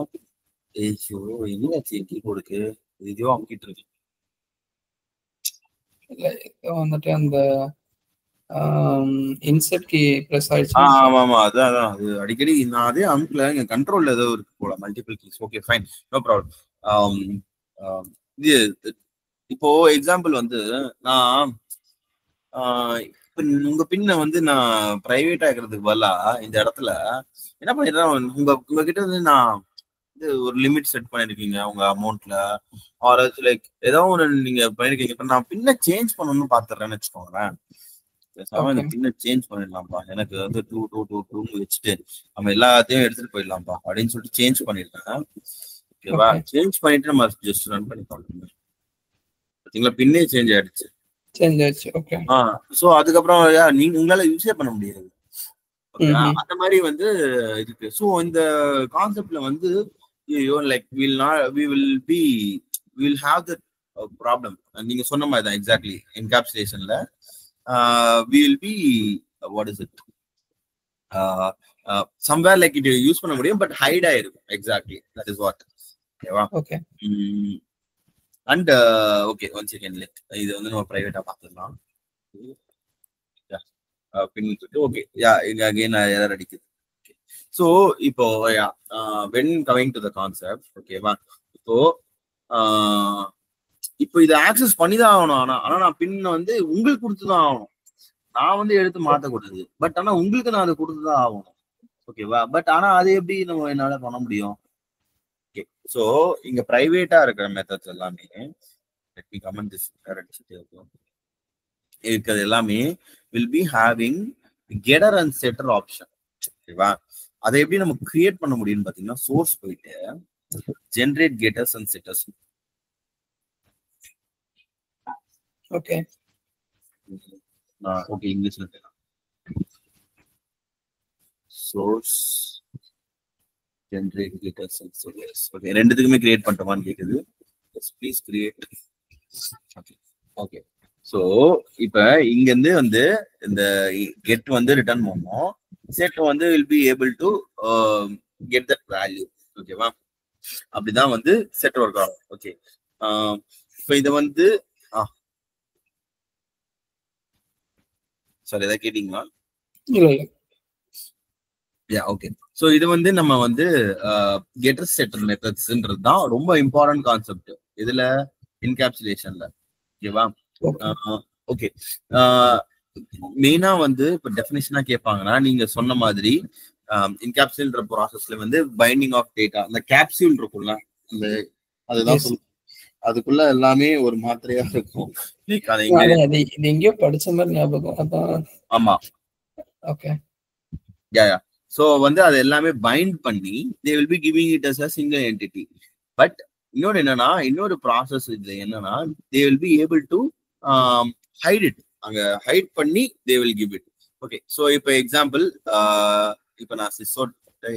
என்ன கீபோர்டுக்கு இதுவோ அமுக்கிட்டு இருக்கு வந்துட்டு அந்த இன்செர்ட் கீ பிரஸ் ஆயிடுச்சு. ஆமா அதான் அது அடிக்கடி நான் அதே அமுக்கல, இங்க கண்ட்ரோல்ல ஏதோ இருக்கு போல, multiple keys. Okay fine, no problem. இது இப்போ எக்ஸாம்பிள் வந்து நான் உங்க பின்ன வந்து நான் பிரைவேட்டா இருக்கிறதுக்கு பதிலா இந்த இடத்துல என்ன பண்ணிடுறேன், உங்ககிட்ட வந்து நான் ஒரு லிமிட் செட் பண்ணிருக்கீங்க உங்க அமௌண்ட்ல, ஆர் லைக் ஏதோ ஒன்று நீங்க பண்ணிருக்கீங்க. இப்ப நான் பின்ன சேஞ்ச் பண்ணணும்னு பாத்துறேன்னு வச்சுக்கோங்களேன். பின்ன சேஞ்ச் பண்ணிடலாம்ப்பா, எனக்கு வந்து 2 வச்சுட்டு நம்ம எல்லாத்தையும் எடுத்துட்டு போயிடலாம்ப்பா அப்படின்னு சொல்லிட்டு சேஞ்ச் பண்ணிருக்கேன். ஓகேவா? சேஞ்ச் பண்ணிட்டு நம்ம ஜஸ்ட் ரன் பண்ணி பார்க்கணும். பாத்தீங்களா, பின்னே சேஞ்ச் ஆயிடுச்சு. ஓகே. சோ அதுக்கப்புறம் நீங்க உங்களால யூஸே பண்ண முடியாது. அந்த மாதிரி வந்து இருக்கு. சோ இந்த கான்செப்ட்ல வந்து like we will have the problem. நீங்க சொன்ன மாதிரி தான் எக்ஸாக்ட்லி என்கேப்சுலேஷன்ல we will be what is it somewhere like it use பண்ண முடியும், பட் ஹைட் ஆயிருக்கும். Exactly that is what. ஓகேவா? Okay. And okay once again like இது வந்து நம்ம பிரைவேட்டா பார்த்துக்கலாம். ஓகே இங்க அகைன் எரர் அடிக்குது. ஸோ இப்போ when coming to the concept, ஓகேவா? இப்போ இதை ஆக்சஸ் பண்ணி தான் ஆகணும். ஆனா நான் பின்ன வந்து உங்களுக்கு கொடுத்துதான் ஆகணும். நான் வந்து எடுத்து மாத்தக்கூடாது, பட் ஆனா உங்களுக்கு நான் அதை கொடுத்துதான் ஆகணும். ஓகேவா? பட் ஆனா அது எப்படி நம்ம என்னால பண்ண முடியும்? ஓகே, ஸோ இங்க பிரைவேட்டா இருக்கிற மெத்தட்ஸ் எல்லாமே இருக்கிறது எல்லாமே will be having getter and setter option. ஓகேவா? அதை எப்படி நம்ம கிரியேட் பண்ண முடியும்னு பாத்தீங்கன்னா, சோர்ஸ் போயிட்டு generate getters and setters. Okay okay இங்கிலீஷ்ல சோர்ஸ் ஜெனரேட் கெட்டர்ஸ் ஓகே ரெண்டுத்துக்குமே கிரியேட் பண்ணிட்டோமான்னு கேக்குது please create okay okay so இப்போ இங்க இருந்து வந்து இந்த கெட் வந்து ரிட்டர்ன் பண்ணோம் செட் வந்து will be able to get that value ஓகேவா அப்படிதான் வந்து செட் ஒர்க் ஆகும் ஓகே இப்போ இதை வந்து சாரி ஏதாவது கேட்டீங்களா இல்லை யா ஓகே ஸோ இது வந்து நம்ம வந்து கெட்டர் செட்டர் மெத்தட்ஸ்ன்றது தான் ரொம்ப இம்பார்ட்டன்ட் கான்செப்ட் இதுல இன்கேப்சுலேஷன்ல ஓகேவா ஓகே மெயினா வந்து இப்போ டெஃபினேஷனா கேட்பாங்கன்னா நீங்க சொன்ன மாதிரி இன்கேப்சுல்ன்ற ப்ராசஸ்ல வந்து பைண்டிங் ஆஃப் டேட்டா அந்த கேப்சூல் இருக்கும்ல அந்த அதுதான் அதுக்குள்ள எல்லாமே ஒரு மாத்திரையா இருக்கும் இது எங்கேயோ படிச்ச மாதிரி ஞாபகம் அதான் ஆமா ஓகே யா ஸோ வந்து அது எல்லாமே பைண்ட் பண்ணி they will be giving it as a single entity but இன்னொன்று என்னன்னா இன்னொரு ப்ராசஸ் இது என்னன்னா they will be able to hide it அங்க ஹைட் பண்ணி they will give it okay so இப்போ எக்ஸாம்பிள் இப்போ நான் சிசோட் வந்து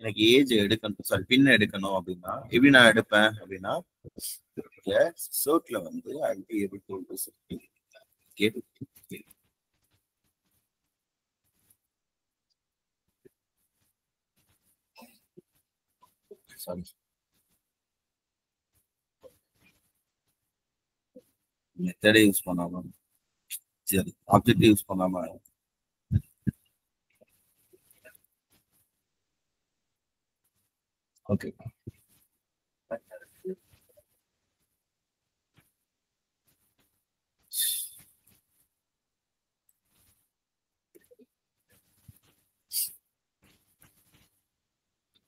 எனக்கு ஏஜ் எடுக்கணும் சாரி பின் எடுக்கணும் அப்படின்னா எப்படி நான் எடுப்பேன் அப்படின்னா சிசோட்ல வந்து I be able to sorry மெத்தடே யூஸ் பண்ணாம சரி ஆப்ஜெக்ட் யூஸ் பண்ணாம ஓகே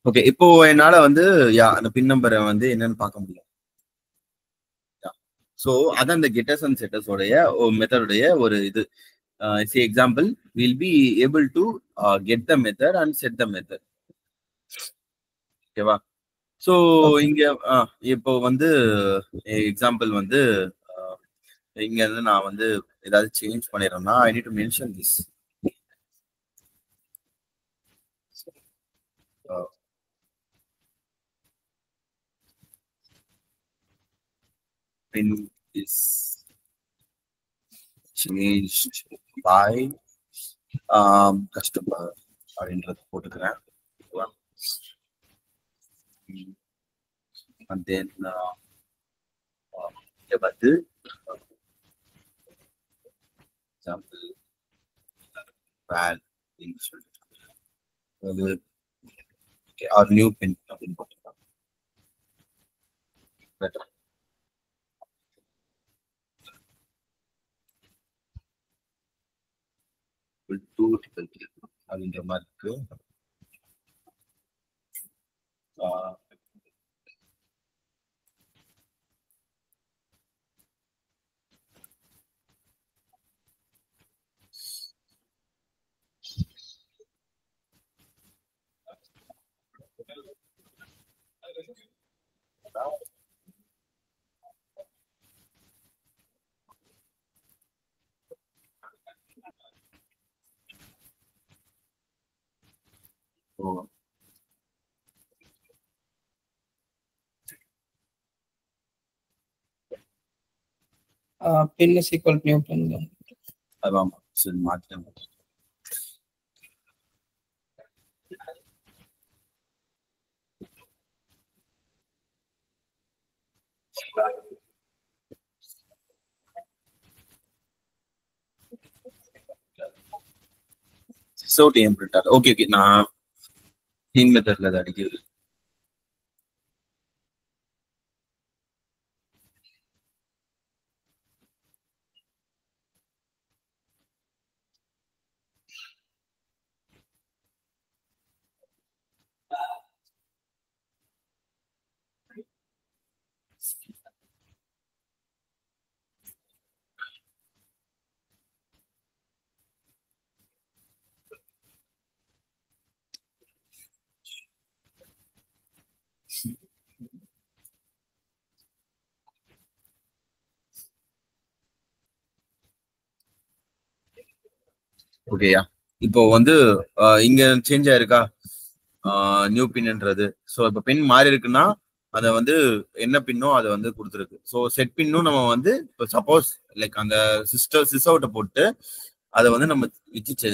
ஓகே இப்போ என்னால வந்து அந்த பின் நம்பரை வந்து என்னன்னு பார்க்க முடியும் ஸோ அதான் இந்த கெட்டர்ஸ் அண்ட் செட்டர்ஸோடைய மெத்தடுடைய ஒரு இது example will be able to get the method and set the method ஓகேவா ஸோ இங்க இப்போ வந்து எக்ஸாம்பிள் வந்து இங்க இருந்து நான் வந்து ஏதாவது சேஞ்ச் பண்ணிடுறேன்னா I need to mention this pin is changed by customer அப்படின்றது போட்டுக்கிறேன் and then இங்க வந்து எக்ஸாம்பிள் val அது or new pin அப்படின்னு போட்டுக்கலாம் better அப்படின்ற மாதிரி இருக்கு pin is equal to new pin தான் ஆமா சரி மாற்றேன் so tm printer okay நான் இந்த மெத்தட்ல தான் அடிக்குது ஓகேயா, இப்போ வந்து இங்க சேஞ்ச் ஆயிருக்கா நியூ பின்ன்றது. ஸோ இப்போ பின் மாறி இருக்குன்னா அதை வந்து என்ன பின்னோ அதை வந்து கொடுத்துருக்கு. ஸோ செட் பின்னும் நம்ம வந்து இப்போ சப்போஸ் லைக் அந்த சிஸ் அவுட்டை போட்டு அதை வந்து நம்ம வச்சு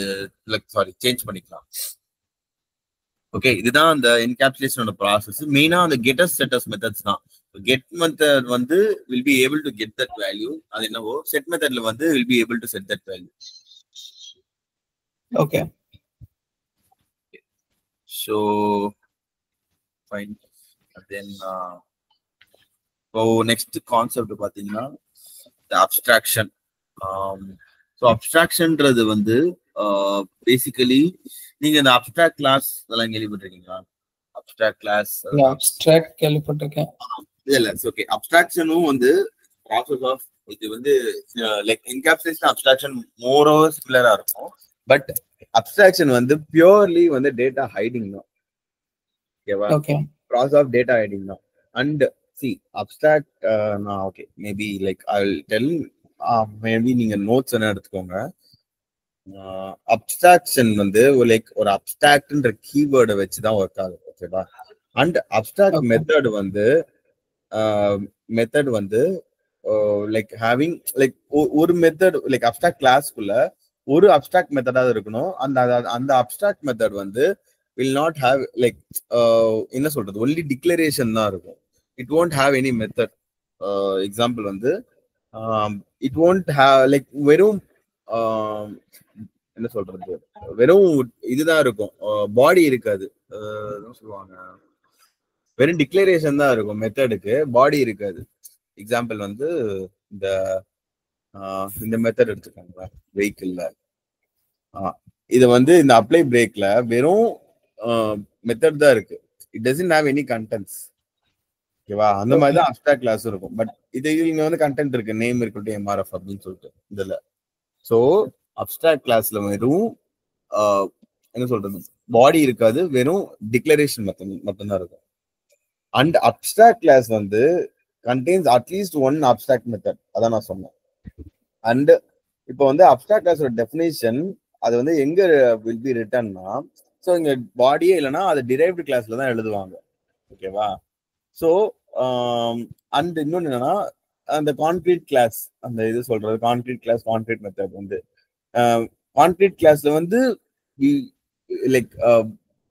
சாரி சேஞ்ச் பண்ணிக்கலாம். ஓகே, இதுதான் அந்த என்கேப்சுலேஷனோட ப்ராசஸ். மெயினா அந்த கெட்டஸ் செட்டஸ் மெத்தட்ஸ் தான். கெட் மெத்தட் வந்து will be able to get that value. அது என்னவோ செட் மெத்தட்ல வந்து will be able to set that value. Okay, so fine. Then இப்போ நெக்ஸ்ட் கான்செப்ட் பார்த்தீங்கன்னா அப்ஸ்ட்ராக்ஷன். ஸோ அப்ஸ்ட்ராக்ஷன்ன்றது வந்து பேசிக்கலி நீங்க இந்த அப்ஸ்ட்ராக்ட் கிளாஸ் அதெல்லாம் கேள்விப்பட்டிருக்கீங்களா? அப்ஸ்ட்ராக்ட் கிளாஸ் அப்ஸ்ட்ராக்ட் கேள்விப்பட்டிருக்கேன். இல்ல ஓகே, அப்ஸ்ட்ராக்ஷனும் வந்து ப்ராசஸ் ஆஃப் இது வந்து like encapsulation abstraction moreover சிமிலரா இருக்கும். பட் அப்ஸ்ட்ராக்ஷன் வந்து பியூர்லி வந்து டேட்டா ஹைடிங் தான். ஓகேவா? Okay, process of data hiding தான். அண்ட் சி அப்ஸ்ட்ராக்ட் நான் okay maybe like I will tell maybe நீங்க நோட்ஸ் என்ன எடுத்துக்கோங்க. அப்ஸ்ட்ராக்ஷன் வந்து லைக் ஒரு அப்ஸ்ட்ராக்ட்ன்ற கீவேர்டை வச்சு தான் ஒர்க் ஆகுது. ஓகேவா? அண்ட் அப்ஸ்ட்ராக்ட் மெத்தட் வந்து லைக் ஹேவிங் லைக் ஒரு மெத்தட் லைக் அப்ஸ்ட்ராக்ட் கிளாஸ்க்குள்ள ஒரு அப்ஸ்ட்ராக்ட் மெத்தடாக இருக்கணும். அந்த அப்ஸ்ட்ராக்ட் மெத்தட் வந்து வில் நாட் ஹாவ் லைக் என்ன சொல்றது, ஒன்லி டிக்ளரேஷன் தான் இருக்கும். It won't have any method. Example வந்து இட் won't have லைக் வெறும் என்ன சொல்றது, வெறும் இதுதான் இருக்கும், பாடி இருக்காது. சொல்லுவாங்க வெறும் டிக்ளரேஷன் தான் இருக்கும், மெத்தடுக்கு பாடி இருக்காது. எக்ஸாம்பிள் வந்து இந்த மெத்தட் எடுத்துக்கோங்க. வெஹிக்கிள்ல இது வந்து இந்த அப்ளை பிரேக்ல வெறும் மெத்தட் தான் இருக்கு. It doesn't have any contents. ஓகேவா? அந்த மாதிரி தான் அப்ஸ்ட்ராக்ட் கிளாஸ் இருக்கும். பட் இது இங்க வந்து கண்டென்ட் இருக்கு, நேம் இருக்கட்டும் எம்ஆர்எஃப் அப்படின்னு சொல்லிட்டு இதுல. ஸோ அப்ஸ்ட்ராக்ட் கிளாஸ்ல வெறும் என்ன சொல்றது, பாடி இருக்காது, வெறும் டிக்ளரேஷன் மட்டும்தான் இருக்கும். அண்ட் அப்ஸ்ட்ராக்ட் கிளாஸ் வந்து contains at least one abstract method. அதான் நான் சொன்னேன். அண்ட் இப்போ வந்து அப்ஸ்ட்ராக்ட் கிளாஸோட டெஃபினேஷன் அது வந்து எங்க வில் பி ரிட்டன்னா, ஸோ இங்க பாடியே இல்லைன்னா அது டிரைவ்டு கிளாஸ்ல தான் எழுதுவாங்க. ஓகேவா? ஸோ அண்ட் இன்னொன்று என்னன்னா அந்த கான்கிரீட் கிளாஸ், அந்த இது சொல்றது கான்கிரீட் கிளாஸ் கான்கிரீட் மெத்தட் வந்து கான்கிரீட் கிளாஸ்ல வந்து லைக்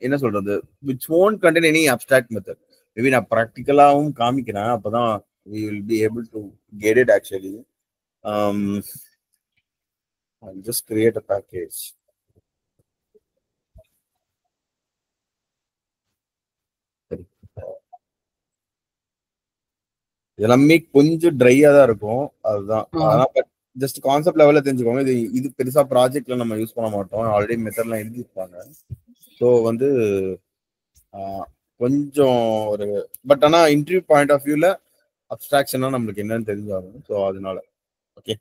என்ன சொல்றது, which won't contain any abstract method. Maybe நான் ப்ராக்டிக்கலாகவும் காமிக்கிறேன், அப்பதான் we will be able to get it actually. I'll just create a package. எல்லாமே கொஞ்சம் ட்ரையா தான் இருக்கும், அதுதான். ஆனால் ஜஸ்ட் கான்செப்ட் லெவலில் தெரிஞ்சுக்கோங்க. இது பெருசா ப்ராஜெக்ட்ல நம்ம யூஸ் பண்ண மாட்டோம், ஆல்ரெடி மெத்தட்லாம் எழுதிருப்பாங்க. ஸோ வந்து கொஞ்சம் ஒரு பட் ஆனால் இன்டர்வியூ பாயிண்ட் ஆஃப் வியூல அப்ஸ்ட்ராக்ஷனா நம்மளுக்கு என்னன்னு தெரிஞ்சாகும். ஸோ அதனால ஓகே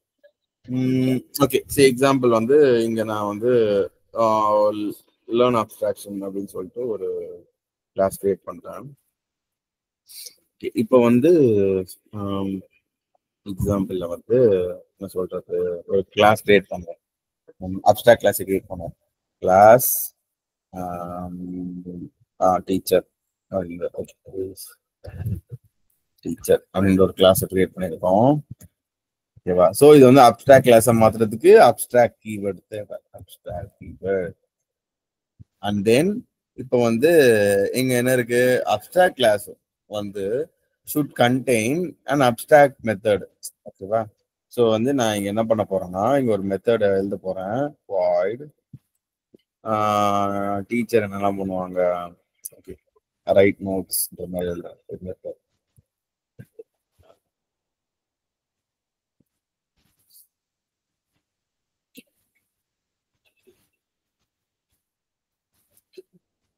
ஓகே. சரி, எக்ஸாம்பிள் வந்து இங்க நான் வந்து லேர்ன் அப்ஸ்ட்ராக்ஷன் அப்படின்னு சொல்லிட்டு ஒரு கிளாஸ் கிரியேட் பண்றேன். இப்போ வந்து எக்ஸாம்பிள்ல வந்து என்ன சொல்றது, ஒரு கிளாஸ் கிரியேட் பண்றேன், அப்ஸ்ட்ராக்ட் கிளாஸ் கிரியேட் பண்ணேன். கிளாஸ் டீச்சர் டீச்சர் அப்படின்ற ஒரு கிளாஸ் கிரியேட் பண்ணியிருக்கோம். ஓகேவா? ஸோ இது வந்து அப்ஸ்ட்ராக்ட் கிளாஸை மாத்துறதுக்கு அப்ஸ்ட்ராக்ட் கீவேர்டு தேவை, அப்ஸ்ட்ராக்ட் கீவேர்டு. அண்ட் தென் இப்போ வந்து இங்க என்ன இருக்கு, அப்ஸ்ட்ராக்ட் கிளாஸ் வந்து should contain an abstract method. ஓகேவா? ஸோ வந்து நான் இங்க என்ன பண்ண போறேன்னா, இங்க ஒரு மெத்தட் எழுத போறேன், void டீச்சர் என்னெல்லாம் பண்ணுவாங்க, ஓகே ரைட் நோட்ஸ் இந்த மாதிரி எழுதுறேன்.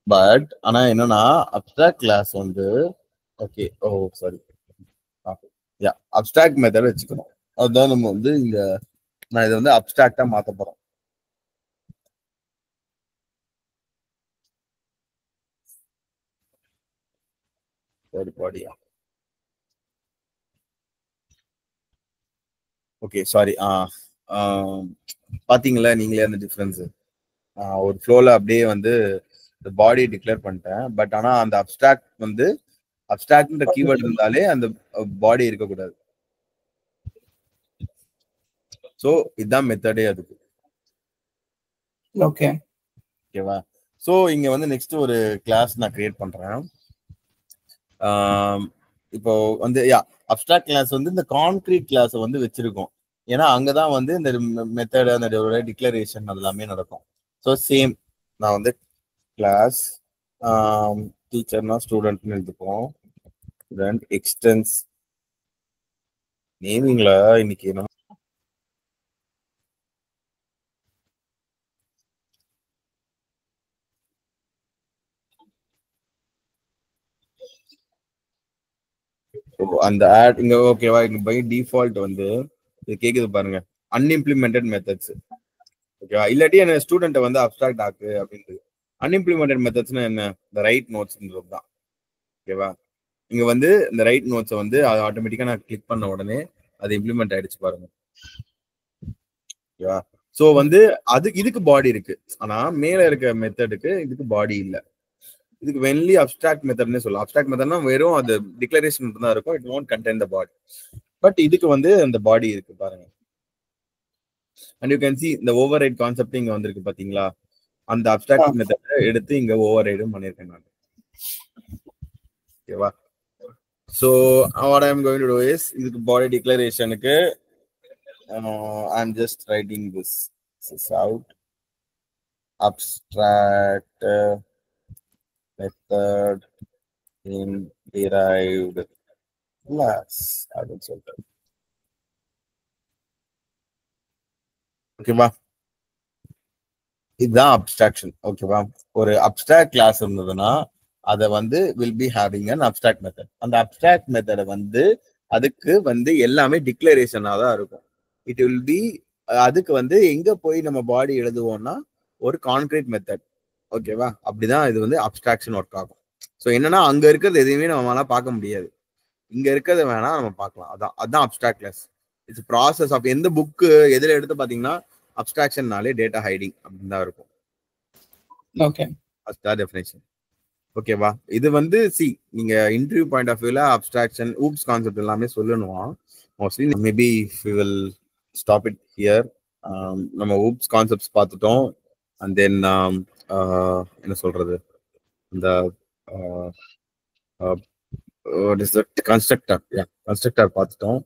பட் ஆனா என்னன்னா அப்ஸ்ட்ராக்ட் கிளாஸ் வந்து okay sorry yeah abstract method வச்சுக்கணும். அதுதான் நம்ம வந்து இங்க நான் இதை வந்து அப்ஸ்ட்ராக்டா மாத்த போறேன். சரி பாடியா ஓகே சாரி பாத்தீங்களா நீங்களே அந்த டிஃபரன்ஸ்? ஒரு ஃப்ளோல அப்படியே வந்து பாடி டிக்ளேர் பண்ணிட்டேன். பட் ஆனா அந்த அப்ஸ்ட்ராக்ட் வந்து அப்ஸ்ட்ராக்ட்ன்ற கீவேர்ட் இருந்தாலே அந்த பாடி இருக்கக்கூடாது. ஸோ இதுதான் மெத்தடே அதுக்கு. ஓகே ஓகேவா? ஸோ இங்க வந்து நெக்ஸ்ட் ஒரு கிளாஸ் நான் கிரியேட் பண்றேன். இப்போ வந்து அப்ஸ்ட்ராக்ட் கிளாஸ் வந்து இந்த கான்கிரீட் கிளாஸ் வந்து வச்சிருக்கோம். ஏன்னா அங்கதான் வந்து இந்த மெத்தட் அந்த டிக்ளரேஷன் அதெல்லாமே நடக்கும். ஸோ சேம் நான் வந்து கிளாஸ் டீச்சர்னா ஸ்டூடெண்ட்னு எழுதுப்போம். ஸ்டூடெண்ட் எக்ஸ்டென்ஸ் நேமிங்ல இன்னைக்கு நம்ம அந்த ஆட் இங்க ஓகேவா? இங்க பை டிஃபால்ட் வந்து இது கேக்குது பாருங்க, அன்இம்ப்ளிமெண்டட் மெத்தட்ஸ். ஓகேவா? இல்லாட்டி என்ன ஸ்டூடெண்ட்டை வந்து அப்ஸ்ட்ராக்ட் ஆக்கு அப்படின்றது. அன்இம்ப்ளிமெண்டட் மெத்தட்ஸ்னா என்ன? இந்த ரைட் நோட்ஸ்ன்றது தான். ஓகேவா? இங்க வந்து இந்த ரைட் நோட்ஸை வந்து அது ஆட்டோமேட்டிக்கா நான் கிளிக் பண்ண உடனே அது இம்ப்ளிமெண்ட் ஆயிடுச்சு பாருங்க. ஓகேவா? ஸோ வந்து இதுக்கு பாடி இருக்கு, ஆனா மேல இருக்க மெத்தடுக்கு இதுக்கு பாடி இல்லை. இதுக்கு வென்லி அப்ஸ்ட்ராக்ட் மெத்தட்னே சொல்லலாம். அப்ஸ்ட்ராக்ட் மெத்தட்னா வெறும் அது டிக்ளரேஷன் தான் இருக்கும், it won't contain the body. But இதுக்கு வந்து அந்த பாடி இருக்கு பாருங்க. அண்ட் யூ கேன் சி இந்த ஓவர் ரைட் கான்செப்ட் இங்க வந்திருக்கு பாத்தீங்களா? அந்த அப்ஸ்ட்ராக்ட் மெத்தட் எடுத்து இங்க ஓவர் ரைடும் பண்ணிருக்கேன் நான். ஓகேவா? So what I'm going to do is இதுக்கு பாடி டிக்ளரேஷனுக்கு I'm just writing this is out abstract method in derived class அப்படின்னு சொல்லிட்டு. ஓகேவா? இதுதான் அப்ஸ்ட்ராக்ஷன். ஓகேவா? ஒரு அப்ஸ்ட்ராக்ட் கிளாஸ் இருந்ததுன்னா அதை வந்து will be having an abstract method. அந்த அப்ஸ்ட்ராக்ட் மெத்தடை வந்து அதுக்கு வந்து எல்லாமே டிக்ளரேஷனா தான் இருக்கும். இட் வில் பி அதுக்கு வந்து எங்க போய் நம்ம பாடி எழுதுவோம்னா ஒரு கான்கிரீட் மெத்தட். ஓகேவா? அப்படிதான் இது வந்து அப்ஸ்ட்ராக்ஷன் ஒர்க் ஆகும். ஸோ என்னன்னா அங்க இருக்கிறது எதையுமே நம்மளால பார்க்க முடியாது, இங்க இருக்கிறத வேணா நம்ம பார்க்கலாம். அதான் abstract class. It's process of எந்த புக்கு எதுல எடுத்து பாத்தீங்கன்னா அப்ஸ்ட்ராக்ஷன்னாலே டேட்டா ஹைடிங் அப்படின்னு தான் இருக்கும். ஓகே அதுதான் டெஃபினேஷன். ஓகேவா? இது வந்து நீங்க இன்டர்வியூ பாயிண்ட் ஆஃப் வியூல அப்ஸ்ட்ராக்ஷன் ஊப்ஸ் கான்செப்ட் எல்லாமே சொல்லணும். Mostly maybe we will stop it here. நம்ம ஊப்ஸ் கான்செப்ட்ஸ் பார்த்துட்டோம். அண்ட் தென் என்ன சொல்றது, இந்த கன்ஸ்ட்ரக்டர் பார்த்துட்டோம்.